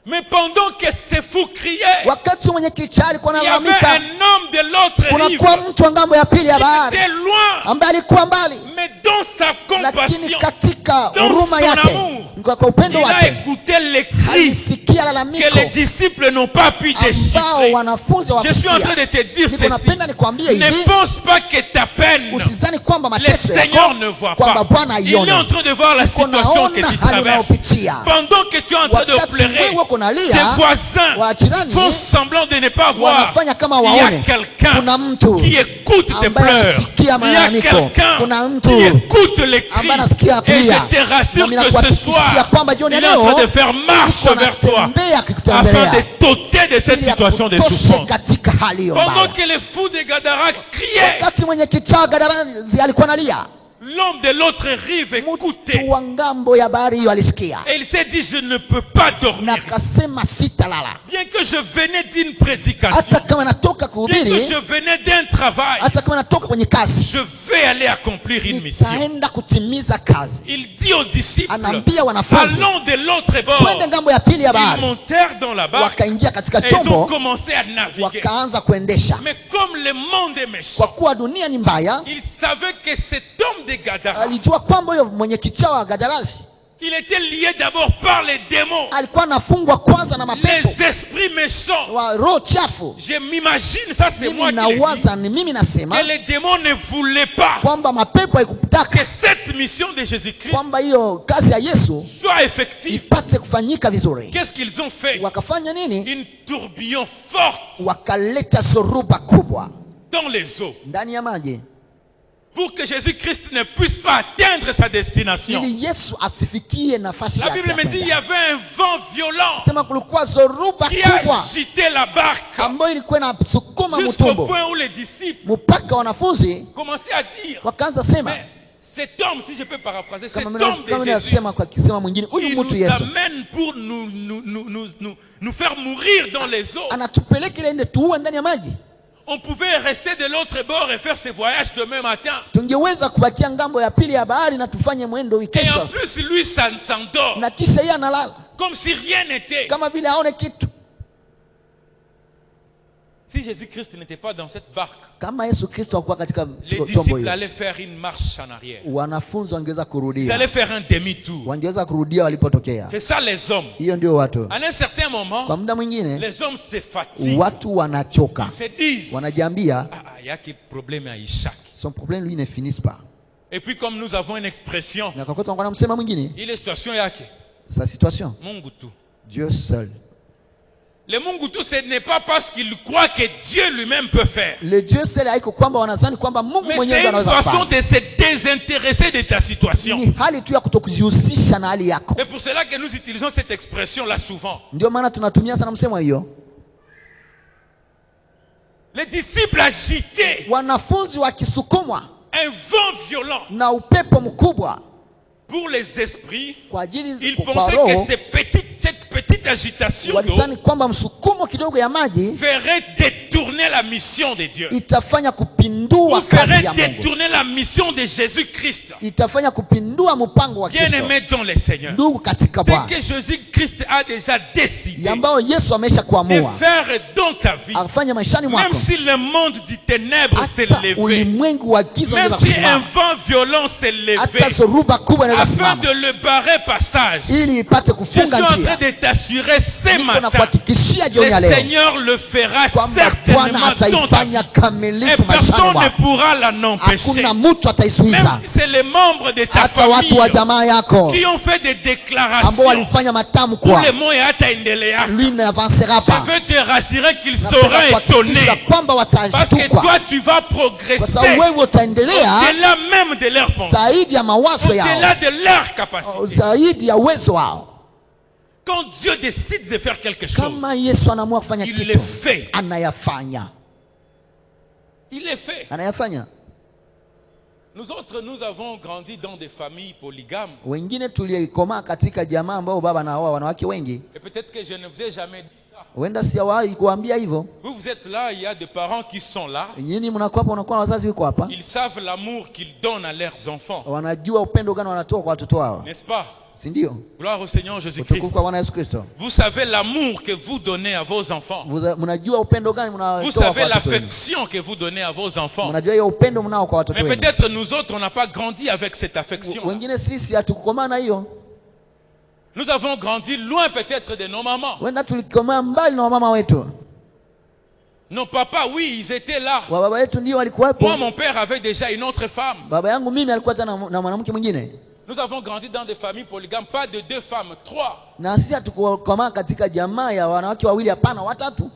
Mais pendant que ces fous criaient, Wakati mwenye kichaa alikuwa il y avait analalamika, un homme de l'autre rive kunakuwa mtu wa ngambo ya pili ya qui bahari était loin, ambaye alikuwa mbali, mais dans sa lakini compassion, katika dans huruma son yake, amour, kwa upendo il a wake, écouté les cris alisikia que lalamiko les disciples n'ont pas pu ambao déchiffrer. wanafunzi Je suis en train hawakusikia. de te dire Niko ceci. napenda nikwambie Ne hivi, pense pas que ta peine, usizani kwamba le mateso Seigneur yako ne voit kwamba pas. Bwana Il est en aiona. train de voir la Niko situation que naona tu hali traverses. unayopitia. Pendant que tu es en train de Wakati pleurer, wewe uko nalia, tes voisins wa jirani font semblant de ne pas voir. wanafanya kama Il y a waone. quelqu'un Kuna mtu qui écoute tes ambaye pleurs. anasikia Il y a malalamiko. quelqu'un Kuna mtu qui écoute les cris. ambaye anasikia Et je kulia. te rassure Nami que ce nakuhakikishia soir, kwamba jioni il ya est en train leo de faire marche yuko vers toi anatembea afin akikutembelea de t'ôter de cette ili situation de akutoshe souffrance. katika hali hiyo Pendant mbaya. que les fous de Gadara criaient, Wakati mwenye kichaa Gadarani alikuwa analia, l'homme de l'autre rive mtu écoutait. wa ngambo ya bahari hiyo alisikia Et il s'est dit, je ne peux pas na dormir. akasema sitalala, Bien que je venais d'une prédication, hata kama natoka bien que kuhubiri, je venais d'un travail, hata kama natoka kwenye kazi, je vais aller accomplir une mission. nitaenda kutimiza kazi. Il dit aux disciples, Anaambia wanafunzi, allons de l'autre bord. twende ngambo ya pili ya Ils bahari. montèrent dans la barque Wakaingia katika et ils ont chombo, commencé à naviguer. wakaanza kuendesha. Mais comme le monde est Kwa méchant, kuwa dunia ni mbaya, il savait que cet homme de Gadara, alijua kwamba huyo mwenye kichaa wa Gadarasi il était lié d'abord par les démons, alikuwa anafungwa kwanza na mapepo les esprits méchants. wa roho chafu. Je m'imagine, ça c'est moi Mimi qui le dis, nawaza, ni mimi nasema que les démons ne voulaient pas kwamba mapepo haikutaka que cette mission de Jésus-Christ kwamba hiyo kazi ya Yesu soit effective. ipate kufanyika vizuri. Qu'est-ce qu'ils ont fait? Wakafanya nini? Une tourbillon forte Wakaleta soruba kubwa dans les eaux ndani ya maji pour que Jésus-Christ ne puisse pas atteindre sa destination. ili Yesu asifikie nafasi La yake Bible ya me dit il y kwenda. avait un vent violent Sema kulikuwa zoruba qui a kubwa agité la barque ambayo ilikuwa inasukuma jusqu'au mtumbo point où les disciples mpaka wanafunzi commençaient à dire, wakaanza sema, mais cet homme, si je peux paraphraser, cet kama homme de Jésus, nasema kwa kisema mwingine, il huyu mtu nous Yesu amène pour nous faire mourir dans les eaux. anatupeleka ile ende tuue ndani ya maji. On pouvait rester de l'autre bord et faire ce voyage demain matin. Tungeweza kubakia ngambo ya pili ya bahari na tufanye mwendo Et en kesho, plus, lui s'endort na kisha yeye analala comme si rien n'était. kama vile aone kitu. Si Jésus-Christ n'était pas dans cette barque, Kama Yesu Kristo hakuwa katika les chombo disciples hiyo, allaient faire une marche en arrière. wanafunzi wangeweza Ils kurudia, allaient faire un demi-tour. wangeweza kurudia walipotokea. C'est ça les hommes. Hiyo ndio watu, À un certain moment, kwa muda mwingine les hommes se fatiguent. watu wanachoka, Ils se disent, wanajiambia il y a quel problème à Isaac. son problème lui ne finisse pas. Et puis comme nous avons une expression, Na kwa kuwa msema mwingine, ile situation yake, sa situation, Mungu tu. Dieu seul. Le Mungu tu, ce n'est pas parce qu'il croit que Dieu lui-même peut faire. Le Dieu seul haiko kwamba wanazani kwamba Mungu Mais mwenyewe c'est ndiye une anaweza façon kufanya. de se désintéresser de ta situation. Ni hali tu ya kutokujihusisha na hali yako. C'est pour cela que nous utilisons cette expression-là souvent. Ndio maana tunatumia sana msemo hiyo. Les disciples agités, Wanafunzi wakisukumwa un vent violent na upepo mkubwa pour les esprits. kwa ajili Ils kwa pensaient roho, que cette petite agitation d'eau walizani kwamba msukumo kidogo ya maji ferait détourner la mission de Dieu. itafanya kupi kupindua vous kazi ferez ya Mungu, détourner la mission de Jésus-Christ. itafanya kupindua mpango wa Kristo. Bien-aimé dans les Seigneurs, Ndugu katika c'est Bwana, que Jésus-Christ a déjà décidé ambao Yesu amesha de kuamua faire dans ta vie, afanye maishani même mwako, si le monde du ténèbre s'est hata levé, ulimwengu wa giza même unaweza si un kusimama, vent violent s'est hata levé, zoruba kubwa inaweza afin kusimama, de le barrer passage. ili ipate Je suis kufunga en train njia. de t'assurer ce Niko na matin, kuhakikishia jioni ya le leo Seigneur le fera kwamba certainement Bwana dans ta vie. ataifanya Et kamilifu maishani personne ne mwako. pourra l'en empêcher. Hakuna mtu Même ataisuiza, si c'est les membres de ta hata watu wa famille jamaa yako qui ont fait des ambao déclarations. walifanya matamko, Pour les mots et ataendelea. lui n'avancera Je pas. veux te rassurer qu'ils Nataka seront étonnés. kuhakikisha kwamba Parce que watashtukwa, toi, tu vas kwa progresser sababu wewe utaendelea au-delà même de leurs pensées, zaidi ya mawazo yao, au-delà de leur capacité. zaidi ya uwezo wao. Quand Dieu décide de faire quelque chose, Kama Yesu anaamua kufanya il le kitu, fait. anayafanya, Il le fait. anayafanya. Nous autres, nous avons grandi dans des familles polygames. Wengine tulikomaa katika jamaa ambao baba na wanawake wengi. Et peut-être que je ne vous ai jamais dit ça. Huenda sijawahi kuambia hivyo. Vous, vous êtes là, il y a des parents qui sont là. Nyinyi mnakuwa hapa, unakuwa na wazazi wako hapa, Ils savent l'amour qu'ils donnent à leurs enfants. wanajua upendo gani wanatoa kwa watoto wao, N'est-ce pas? si ndio? Gloire au Seigneur Jésus-Christ. Utukufu kwa Bwana Yesu Kristo. Vous savez l'amour que vous donnez à vos enfants. Mnajua upendo gani Vous mnatoa savez kwa watoto wenu. l'affection que vous donnez à vos enfants. Mnajua hiyo upendo mnao kwa watoto Mais wenu. peut-être nous autres, on n'a pas grandi avec cette affection. Wengine sisi hatukukomaa na hiyo. Nous avons grandi loin peut-être de nos mamans. Wenda tulikomaa mbali na mama wetu. Nos papas, oui, ils étaient là. Wa baba yetu ndio walikuwepo. Moi, mon père avait déjà une autre femme. Baba yangu mimi alikuwa tena na mwanamke mwingine. Nous avons grandi dans des familles polygames, pas de 2 femmes, 3. Na sisi hatukukomaa katika jamaa ya wanawake wawili, hapana, watatu.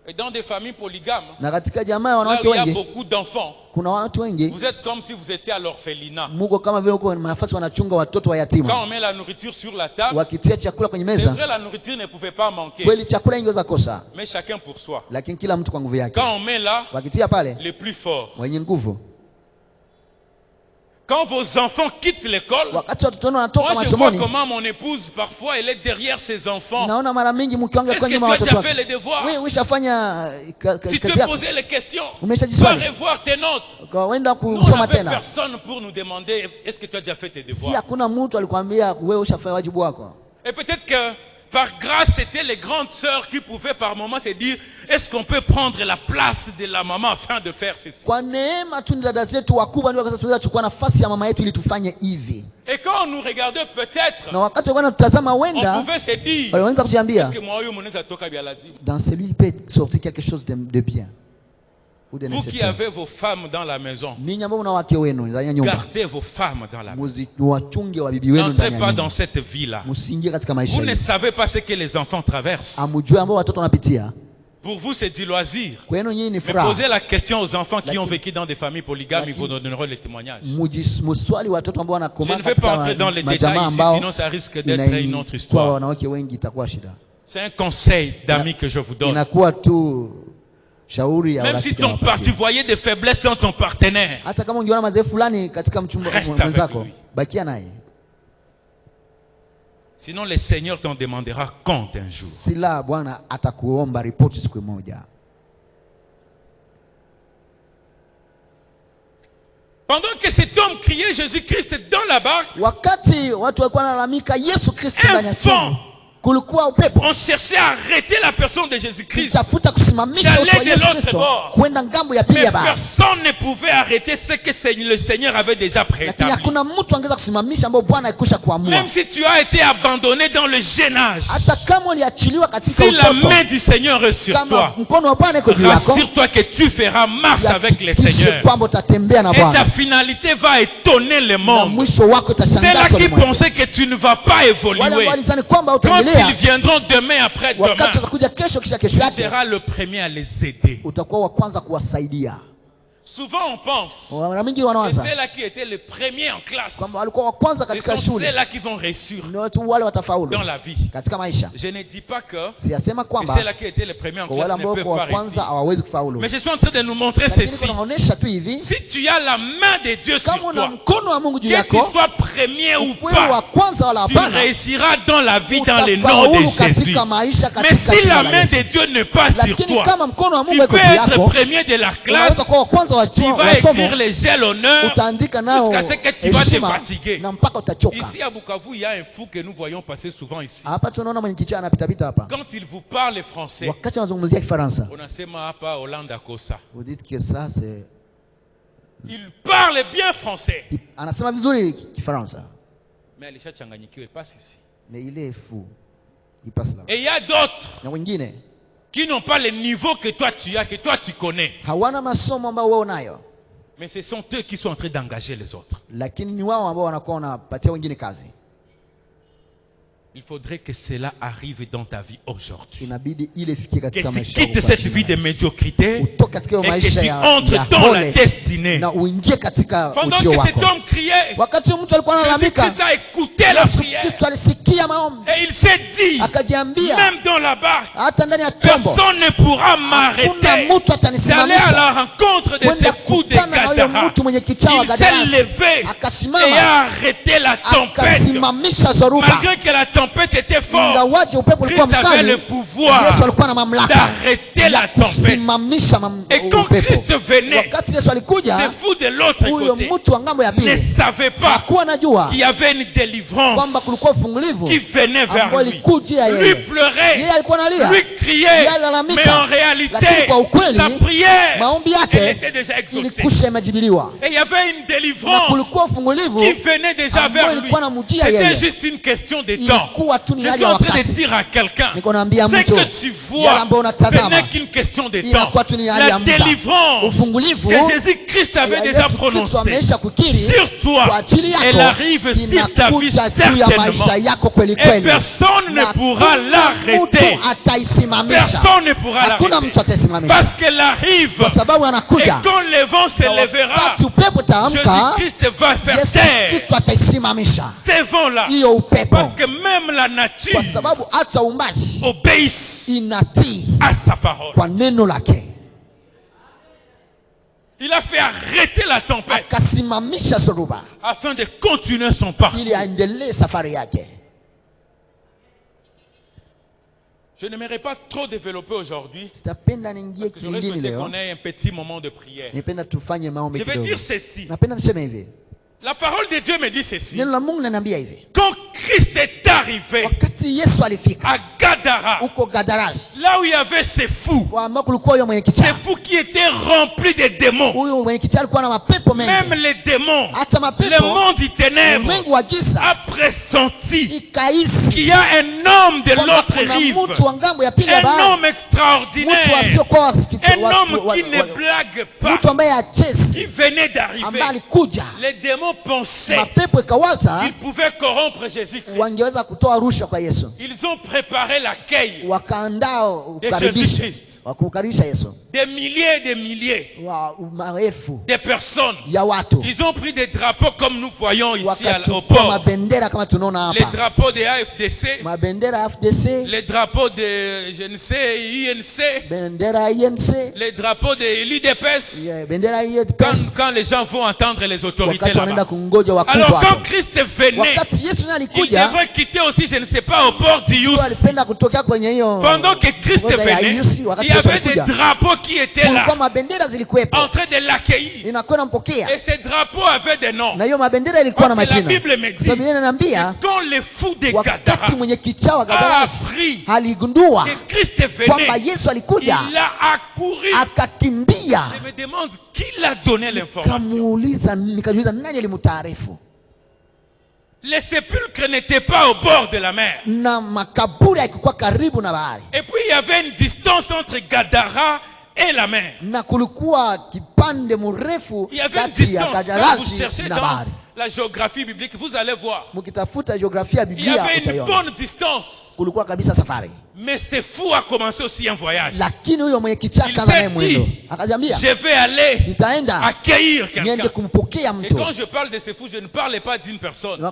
Et dans des familles polygames, Na katika jamaa ya là wanawake où il y a wengi beaucoup d'enfants, kuna watu wengi, vous êtes comme si vous étiez à l'orphelinat. muko kama vile uko nafasi wanachunga watoto wa Quand yatima. on met la nourriture sur la table, Wakitia chakula kwenye c'est meza, vrai, la nourriture ne pouvait pas manquer, kweli chakula ingeweza kosa, mais chacun pour soi. lakini kila mtu kwa nguvu yake. Quand on met là, Wakitia pale les plus forts. wenye nguvu. Quand vos enfants quittent l'école, Wakati watoto wenu wanatoka moi je vois masomoni, comment mon épouse, parfois, elle est derrière ses enfants. naona mara mingi mke wangu Est-ce kwa que nyuma tu ya as watoto déjà wake. fait les devoirs? Wewe ushafanya Tu kazi te yako, posais les questions. Va umeshajiswali revoir tes notes. kwa wenda Nous, on kusoma n'avait tena. personne pour nous demander est-ce que tu as déjà fait tes Si devoirs. hakuna mtu alikwambia wewe ushafanya wajibu wako. Et peut-être que par grâce, c'était les grandes sœurs qui pouvaient par moments se dire est-ce qu'on peut prendre la place de la maman afin de faire ceci. Kwa neema tu ni dada zetu wakubwa ndio sasa tunaweza kuchukua nafasi ya mama yetu ili tufanye hivi. Et quand on nous regardait peut-être, Na wakati wana tutazama on wenda pouvait se dire walianza kujiambia est-ce que moi huyu mnaweza toka vya lazima. dans celui il peut sortir quelque chose de bien ou de Vous qui nécessaire. avez vos femmes dans la maison, Ninyi ambao mna wake wenu ndani ya nyumba, gardez vos femmes dans la maison. wachunge wa bibi wenu N'entrez ndani ya pas nyumba. dans cette vie-là. Msiingie katika maisha Vous ne hii. savez pas ce que les enfants traversent. Amujue ambao watoto wanapitia. Pour vous, c'est du loisir. Kwenu nyinyi ni Mais furaha. posez la question aux enfants qui ont Lakini- vécu dans des familles polygames, ils vous donneront les témoignages. Muswali watoto ambao Je wanakomaa ne vais pas entrer dans katika les majamaa détails ici, ambao sinon ça risque d'être une autre kwa histoire. wanawake wengi itakuwa shida. C'est un conseil d'amis que je vous donne. Inakuwa tu shauri ya Même si urafiki ton nawapatia. tu voyais des faiblesses dans ton partenaire, Hata kama ungeona madhaifu fulani katika mchumba Reste mwenzako, avec lui. bakia naye. sinon le Seigneur t'en demandera compte un jour. Sila Bwana atakuomba ripoti siku moja. Pendant que cet homme criait Jésus-Christ dans la barque, Wakati watu walikuwa wanalalamika Yesu Kristo ndani ya Un vent. chombo, kulikuwa upepo on cherchait à arrêter la personne de Jésus-Christ. kitafuta kusimamisha D'aller utu wa de Yesu l'autre Kristo bord. kwenda ngambo ya pili Mais ya bahari, personne ne pouvait arrêter ce que le Seigneur avait déjà lakini préétabli. hakuna mtu angeweza kusimamisha ambao Bwana alikwisha kuamua. Même si tu as été abandonné dans le jeune âge, Hata kama uliachiliwa katika si la utoto, main du Seigneur est sur kama toi, mkono wa Bwana iko juu yako, rassure-toi que tu feras marche avec le hakikishe Seigneur. kwamba utatembea na Et ta Bwana finalité va étonner le na monde. mwisho wako C'est là itashangaza qui ulimwengu. pensaient que tu ne vas pas Wale évoluer. ambao walizani kwamba Quand utaendelea, ils viendront demain après demain, wakati utakuja kesho kisha kesho tu yake, seras le premier à les aider. utakuwa wa kwanza kuwasaidia. Souvent on pense Mara mingi que wanawaza ceux-là qui étaient les premiers en classe, kwamba walikuwa wa kwanza ce katika sont shule ceux-là qui vont réussir ni watu wale watafaulu dans la vie. katika maisha. Je ne dis pas que Siyasema kwamba ceux-là qui étaient les premiers en kwa wale classe ne ambao peuvent kwa pas wa kwanza réussir. hawawezi kufaulu, Mais je suis en train de nous montrer lakini ceci. kunaonesha tu hivi, Si tu as la main de Dieu sur kama una toi, mkono wa Mungu juu que tu yako, sois premier ou wewe wa pas, kwanza wala tu hapana, réussiras dans la vie dans le nom de utafaulu Jésus. katika maisha Mais katika si jina la la main Yesu. de Dieu n'est pas sur Lakini toi, kama mkono wa tu Mungu iko peux juu être yako, premier de la unaweza classe, kuwa wa kwanza wa tu vas écrire les ailes l'honneur jusqu'à ce que tu vas te fatiguer. Ici à Bukavu, il y a un fou que nous voyons passer souvent ici. Quand il vous parle français, on a sema hapa Hollande Kosa. Vous dites que ça c'est... Il parle bien français. Anasema vizuri Kifaransa. Mais alishachanganyikiwa, il passe ici. Mais il est fou. Il passe là. Et il y a d'autres na wengine qui n'ont pas le niveau que toi tu as, que toi tu connais. Hawana masomo ambao wewe unayo. Mais ce sont eux qui sont en train d'engager les autres. Lakini ni wao ambao wanakuwa wanapatia wengine kazi. Il faudrait que cela arrive dans ta vie aujourd'hui. Que tu quittes cette vie de médiocrité et que tu entres dans la destinée. Pendant que cet homme criait, Jésus-Christ a écouté la prière. Et il s'est dit, même dans la barque, personne ne pourra m'arrêter. D'aller à la rencontre de ces fous de Gadara. Il s'est levé et a arrêté la tempête. Malgré que la tempête était forte, Christ avait le pouvoir d'arrêter la tempête. Et quand Christ venait, ces fous de l'autre côté ne savaient pas qu'il y avait une délivrance qui venait vers lui. Lui pleurait, lui criait, mais en réalité, sa prière était déjà exaucée. Et il y avait une délivrance qui venait déjà vers lui. C'était juste une question de temps. Je suis en train de dire à quelqu'un, ce que tu vois, ce n'est qu'une question de temps. La délivrance que Jésus-Christ avait déjà prononcée sur toi, elle arrive sur ta vie certainement. Et personne ne pourra l'arrêter. Personne ne pourra l'arrêter. Parce qu'elle arrive. Et quand le vent se lèvera, Jésus-Christ va faire taire ces vents-là. Parce que même la nature obéit à sa parole. Il a fait arrêter la tempête afin de continuer son parcours. Je n'aimerais pas trop développer aujourd'hui. J'aurais souhaité qu'on ait un petit moment de prière. Je vais dire ceci. La parole de Dieu me dit ceci. Quand Christ est arrivé à Gadara, là où il y avait ces fous qui étaient remplis de démons, même les démons, le monde du ténèbre a pressenti qu'il y a un homme de l'autre rive, un homme extraordinaire, un homme qui ne blague pas, qui venait d'arriver. Les démons pensaient qu'ils pouvaient corrompre Jésus-Christ. Ils ont préparé l'accueil de Jésus-Christ. Des milliers et des milliers de personnes. Ils ont pris des drapeaux comme nous voyons ici au port. Les drapeaux de AFDC, les drapeaux de, je ne sais, INC, les drapeaux de l'UDPS. Quand les gens vont entendre les autorités là-bas. Alors quand Christ venait, il devrait quitter aussi, je ne sais pas, au port d'Ius. Pendant que Christ venait, il y avait des drapeaux qui étaient là, en train de l'accueillir. Et ces drapeaux avaient des noms. Parce que la Bible me dit que quand les fous de Gadara a appris que Christ venait, il a accouru. Je me demande qui l'a donné l'information. Les sépulcres n'étaient pas au bord de la mer. Et puis il y avait une distance entre Gadara et la mer. Il y avait une distance. Quand vous cherchez dans la géographie biblique, vous allez voir. Il y avait une bonne distance. Mais ce fou a commencé aussi un voyage. Il s'est dit, je vais aller accueillir quelqu'un. Et quand je parle de ce fou, je ne parle pas d'une personne. Je suis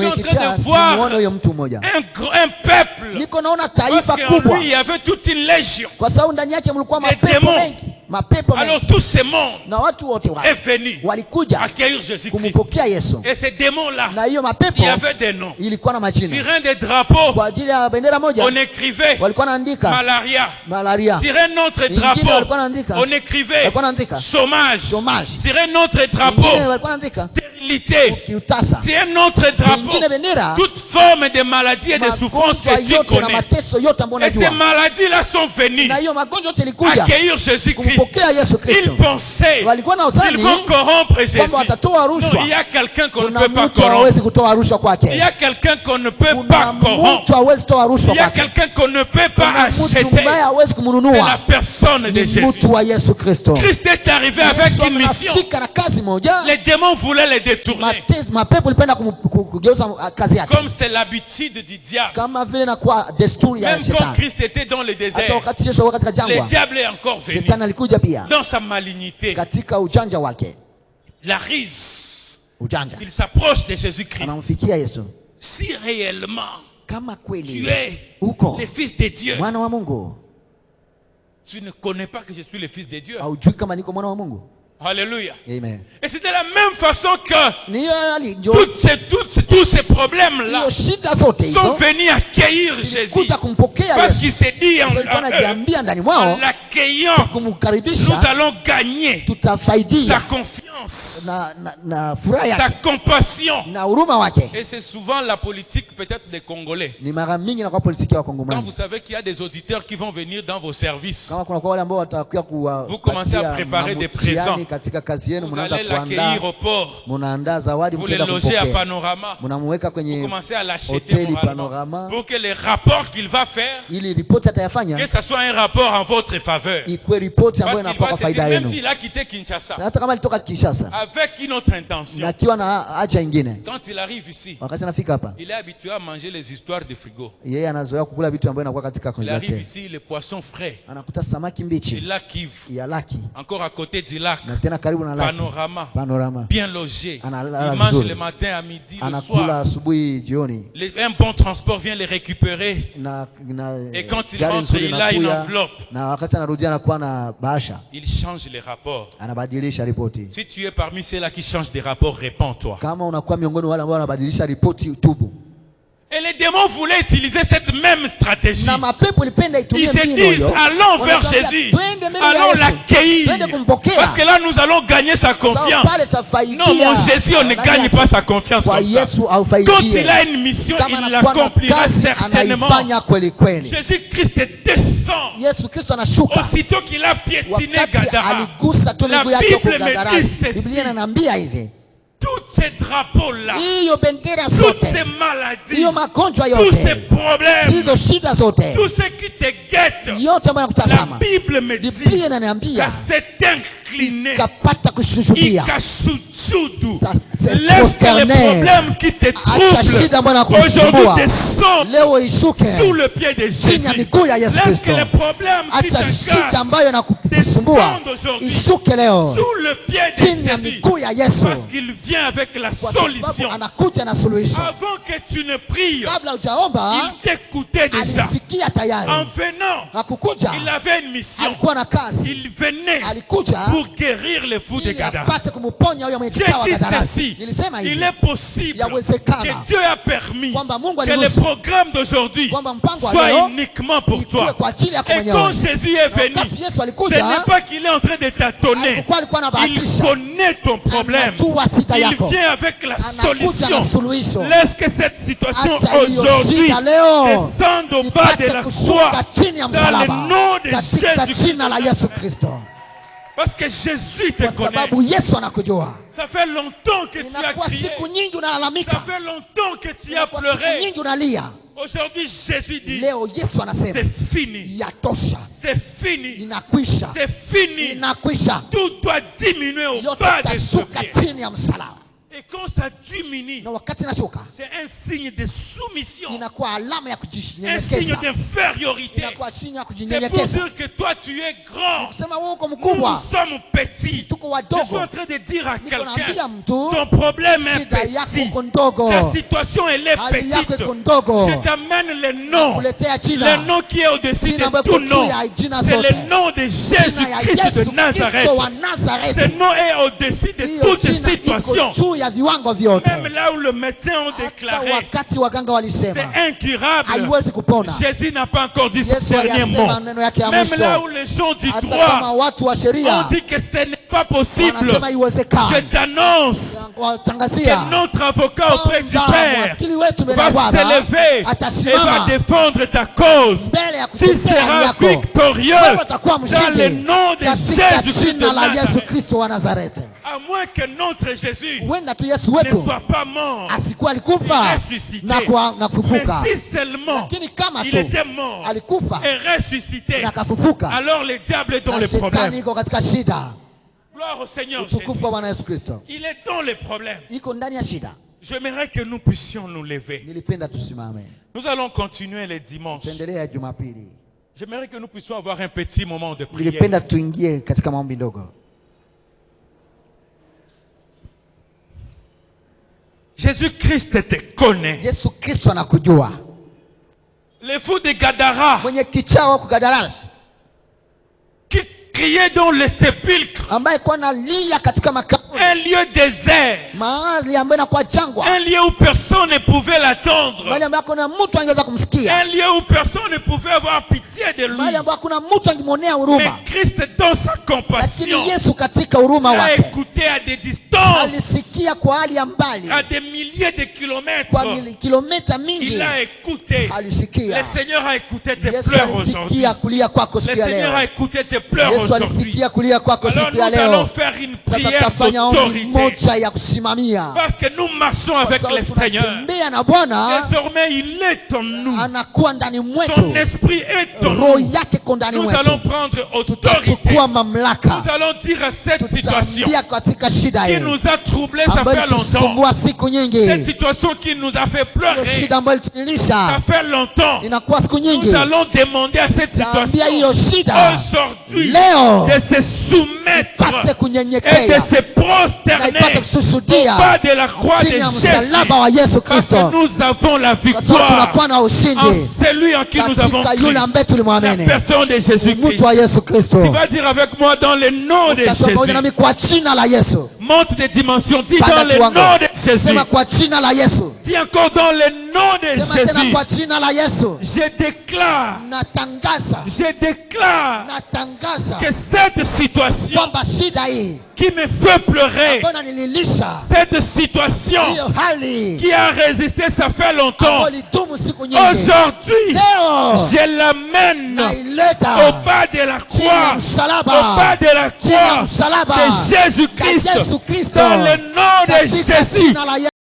en train de voir un peuple. Parce qu'en lui, il y avait toute une légion. Des démons. mapepo mengi Alors tout ce monde na watu wote est wale venu walikuja accueillir Jésus-Christ. kumpokea Yesu. Et ces démons-là, Na hiyo il mapepo y avait des noms. ilikuwa na majina. Sur un des drapeaux, Kwa ajili ya bendera moja on écrivait walikuwa naandika malaria. malaria. Sur un autre Ingine drapeau, walikuwa naandika on écrivait walikuwa naandika chômage. chômage. Sur un autre Ingine drapeau, walikuwa naandika stérilité. kiutasa. C'est un autre drapeau. Ingine bendera Toute forme de maladie et de souffrance magonjwa que tu yote na connais. mateso yote ambayo Et ces unajua. maladies-là sont venues Na hiyo magonjwa yote ilikuja accueillir Jésus-Christ. kumpokea Yesu Ils Kristo. pensaient Walikuwa na qu'ils uzani vont corrompre Jésus. kwamba watatoa Non, rushwa. il y a quelqu'un qu'on ne Kuna peut pas mtu corrompre. hawezi kutoa rushwa Il y kwake. a quelqu'un qu'on ne peut Kuna pas corrompre. mtu hawezi toa rushwa Il y a kwake. quelqu'un qu'on ne peut pas Kuna mtu acheter. ambaye hawezi C'est la kumnunua. personne de Ni Jésus. mtu wa Yesu Kristo. Christ est arrivé avec Yesu une mission. anafika na kazi moja. Les démons voulaient les détourner. Mapepo ilipenda kugeuza kazi yake. Comme c'est l'habitude du diable. Kama vile na kwa desturi ya Même quand shetani. Christ était dans le Hata désert, wakati Yesu alikuwa katika le jangwa, diable est encore venu. shetani alikuja pia Dans sa malignité, katika ujanja wake. la rise, Ujanja. il s'approche de Jésus-Christ. Anamfikia Yesu. Si réellement Kama tu kweli es uko le Fils de Dieu, mwana wa Mungu, tu ne connais pas que je suis le Fils de Dieu. haujui kama niko mwana wa Mungu. Alléluia. Amen. Et c'est de la même façon que Ni hiyo hali ndio tous ces problèmes-là hiyo shida zote sont hizo venus accueillir Jésus. kuja kumpokea Parce Yesu. qu'il s'est dit Sasa alikuwa anajiambia ndani mwao en l'accueillant, kwa nous kumkaribisha allons gagner sa tutafaidia confiance, na furaha sa yake compassion. na huruma wake. Et c'est souvent la politique peut-être des Congolais. Ni mara mingi na kwa politiki ya Quand Wakongomani. vous savez qu'il y a des auditeurs qui vont venir dans vos services, Kama kuna kwa wale ambao watakuja vous commencez à préparer des présents. katika kazi yenu, Vous mnaanza allez l'accueillir au port, munaandaa zawadi, vous le mtaenda logez à kumpokea, Panorama, mnamweka vous kwenye commencez à l'acheter hoteli moralement Panorama pour que les rapports qu'il va faire, ili ripoti atayafanya que ce soit un rapport en votre faveur. ikuwe ripoti Parce ambayo qu'il inakuwa va kwa se dire, faida même yenu, s'il a quitté Kinshasa na hata kama alitoka Kinshasa avec une autre intention, na akiwa na haja ingine, quand il arrive ici, wakati anafika hapa, il est habitué à manger les histoires de frigo. yeye anazoea kukula vitu ambavyo inakuwa katika Il arrive congelateur. ici, les poissons frais, Anakuta samaki du mbichi lac Kivu, ya laki encore à côté du lac, na tena karibu na laki Panorama, bien logé. Analala Il mange vizuri. le matin, à midi, le anakula soir. asubuhi, jioni, Un bon transport vient les récupérer. na Et quand il gari rentre, nzuri il a une inakuya, enveloppe. na wakati anarudia anakuwa na bahasha, Il change les rapports. anabadilisha ripoti. Si tu es parmi ceux-là qui changent des rapports, répands-toi. Kama unakuwa miongoni mwa wale ambao wanabadilisha ripoti, tubu. Et les démons voulaient utiliser cette même stratégie. Na mapepo ilipenda itumie Ils se mbinu disent, hiyo. allons vers Wanatuambia, Jésus. twende mbele ya Allons Yesu. l'accueillir. Twende kumpokea. Parce que là, nous allons gagner sa Sawa, confiance. pale tafaidia. Non, mon Jésus, on ne Ndani gagne yake. pas sa confiance Kwa comme ça. Yesu haufaidie. Quand il a une mission, Kama il anakuwa na l'accomplira kazi, certainement. anaifanya kweli kweli. Jésus-Christ descend. Yesu Kristo anashuka. Aussitôt qu'il a piétiné Wakati Gadara, aligusa tu la miguu yake huko Bible me dit Gadarani, ceci. Biblia inaniambia hivi, tous ces drapeaux-là, hiyo bendera toutes zote, ces maladies, hiyo magonjwa tous ces yote, problèmes, hizo shida zote, tout ce qui te guette, yote ambayo la nakutazama, Bible me dit Biblia inaniambia qu'à s'est incliné, kapata kushuhudia. ikasujudu. C'est Laisse que les prosterné. problèmes qui te Acha shida ambayo troublent aujourd'hui inakusumbua descendent leo ishuke sous le pied de chini ya Jésus. miguu ya Yesu Laisse que Kristo. les problèmes qui Acha shida t'agacent ambayo inakusumbua descendent aujourd'hui ishuke leo sous le pied chini de ya Jésus. miguu ya Yesu, Parce qu'il vient avec la kwa sababu solution. anakuja na suluhisho. Avant que tu ne pries, Kabla hujaomba il t'écoutait déjà. alisikia En tayari, venant, hakukuja, il avait une mission. alikuwa na kazi, Il venait alikuja pour guérir les fous de ili Gadara. apate kumponya huyo mwenye J'ai kichaa wa dit Gadarani. ceci, Nilisema il hivi est possible yawezekana que Dieu a permis kwamba Mungu que le aliruhusu programme d'aujourd'hui kwamba mpango wa soit leo uniquement pour ikuwe toi. kwa ajili yako Et quand mwenyewe. Jésus est venu, Wakati Yesu ce alikuja, n'est pas qu'il est en train de tâtonner. alikuwa Il anabahatisha, connaît ton problème. anajua shida Il yako, vient avec la anakuja na solution. suluhisho. Laisse que cette situation Acha hiyo aujourd'hui shida leo descende au bas de ipate la kushuka croix chini ya dans le msalaba nom de katika Jésus. jina la Yesu Kristo, Parce que Jésus te kwa connaît. sababu Yesu anakujua. Ça fait longtemps que tu as Inakuwa crié. siku nyingi Ça unalalamika, fait longtemps que tu as kwa siku pleuré. nyingi unalia. Aujourd'hui, Jésus dit, Leo Yesu anasema c'est fini. yatosha, C'est fini. inakwisha, C'est fini. inakwisha, Tout doit diminuer au yote bas de ce itashuka pied. chini ya msalaba. Et quand ça diminue, na wakati inashuka c'est un signe de soumission, inakuwa alama ya un signe kujinyenyekeza, d'infériorité. inakuwa chini ya C'est pour kujinyenyekeza. dire que toi tu es grand, Kusema wewe uko nous mkubwa, sommes petits. tuko Je suis wadogo. en train de dire à Niko naambia quelqu'un, mtu ton problème est shida yako petit, uko ndogo, ta situation elle est hali yako petite. iko ndogo. Je t'amène le nom, Kuletea le jina, nom qui est au-dessus jina de ambayo tout iko juu nom. ya jina C'est zote, le nom de jina ya Jésus-Christ Yesu de Nazareth. Kristo wa Ce Nazareti. nom est au-dessus de Hiyo toutes jina situations. iko juu ya viwango vyote. Même là où le médecin ont Hata déclaré, wakati waganga walisema c'est incurable. haiwezi kupona, Jésus n'a pas encore dit son Yesu dernier mot. aliyasema neno yake ya Même là mwisho. où les gens du Hata kama droit watu wa ont sheria dit que ce n'est pas possible, wanasema je iwezekani, t'annonce que watangazia notre avocat auprès du Père wakili wetu mbele ya va Bwana s'élever et va atasimama défendre ta cause. mbele ya Tu kutetea hali seras yako. victorieux Wewe utakuwa dans le mshindi nom de katika Jésus-Christ de jina la Yesu Nazareth. Kristo wa Nazareti. À moins que notre Jésus Huenda tu Yesu ne wetu soit pas mort, asikuwa alikufa ressuscité. na Mais kufufuka, si seulement lakini kama il tu était mort alikufa et ressuscité, na kafufuka, alors le diable est dans na les shetani problèmes. iko katika shida. Gloire au Seigneur Utukufu Jésus. kwa Bwana Yesu Kristo, Il est dans les problèmes. iko ndani ya shida. J'aimerais que nous puissions nous lever. Nilipenda tusimame, Nous allons continuer les dimanches. tuendelea Jumapili. J'aimerais que nous puissions avoir un petit moment de prière. Nilipenda tuingie katika maombi ndogo. Jésus-Christ te connaît. Yesu Kristo anakujua. Les fous de Gadara Mwenye kichao kugadarasi qui criaient dans les sépulcres, ambaye kwa nalia katika makaburi, un lieu désert, mahali ambayo inakuwa jangwa, un lieu où personne ne pouvait l'attendre, mahali ambayo hakuna mtu angeweza kumsikia, un lieu où personne ne pouvait avoir pitié de lui. mahali ambayo hakuna mtu angemwonea Mais huruma. Christ, dans sa compassion, Lakini Yesu katika huruma a wake écouté à des distances, alisikia kwa hali ya mbali, à des milliers de kilomètres. kwa kilomita mingi Il a écouté. Le alisikia. Seigneur a écouté tes Yesu pleurs aujourd'hui. alisikia kulia kwako Le siku ya Seigneur a leo. écouté tes pleurs Yesu aujourd'hui. alisikia kulia kwako Alors siku nous ya allons leo. faire une Sasa prière tafanya ombi d'autorité. moja ya kusimamia, Parce que nous marchons kwa avec sababu le Seigneur. tunatembea na Bwana, Désormais, il est en nous. anakuwa ndani Son mwetu, esprit est en roho nous. yake iko ndani Nous mwetu. allons prendre autorité. Tutachukua mamlaka, Nous allons dire à cette situation tutaambia katika shida qui hii nous a troublés, ça ambayo fait longtemps. ilitusumbua siku nyingi, Cette situation qui nous a fait hiyo pleurer, shida ambayo ça ilitulilisha fait longtemps. inakuwa siku nyingi. Nous allons demander à cette Taambia situation hiyo shida aujourd'hui leo de se soumettre ipate et de kunyenyekea se na prosterner ipate au kusujudia bas de la croix de chini ya Jésus. msalaba wa Yesu Parce que Kristo, nous avons la kwa sababu victoire tunakuwa na en ushindi celui en qui nous avons katika cru, yule ambaye la tulimwamini, personne de Jésus-Christ. mtu wa Yesu Kristo. Tu vas dire avec moi dans le nom de Utasema pamoja Jésus. nami kwa jina la Yesu. Monte des dimensions. Dis dans Panda le kiwango. nom de Jésus. Sema kwa jina la Yesu. Dis encore dans le nom de Sema tena Jésus. kwa jina la Yesu. Je déclare Natangaza que cette situation kwamba shida hii qui me fait pleurer, ambayo nililisha, cette situation hiyo hali qui a résisté, ça fait longtemps. ambayo ilidumu siku nyingi, Aujourd'hui, leo je l'amène naileta au bas de la chini ya croix, au msalaba, bas de la chini ya croix msalaba de Jésus-Christ, ya Yesu Kristo, dans le nom de katika Jésus. jina la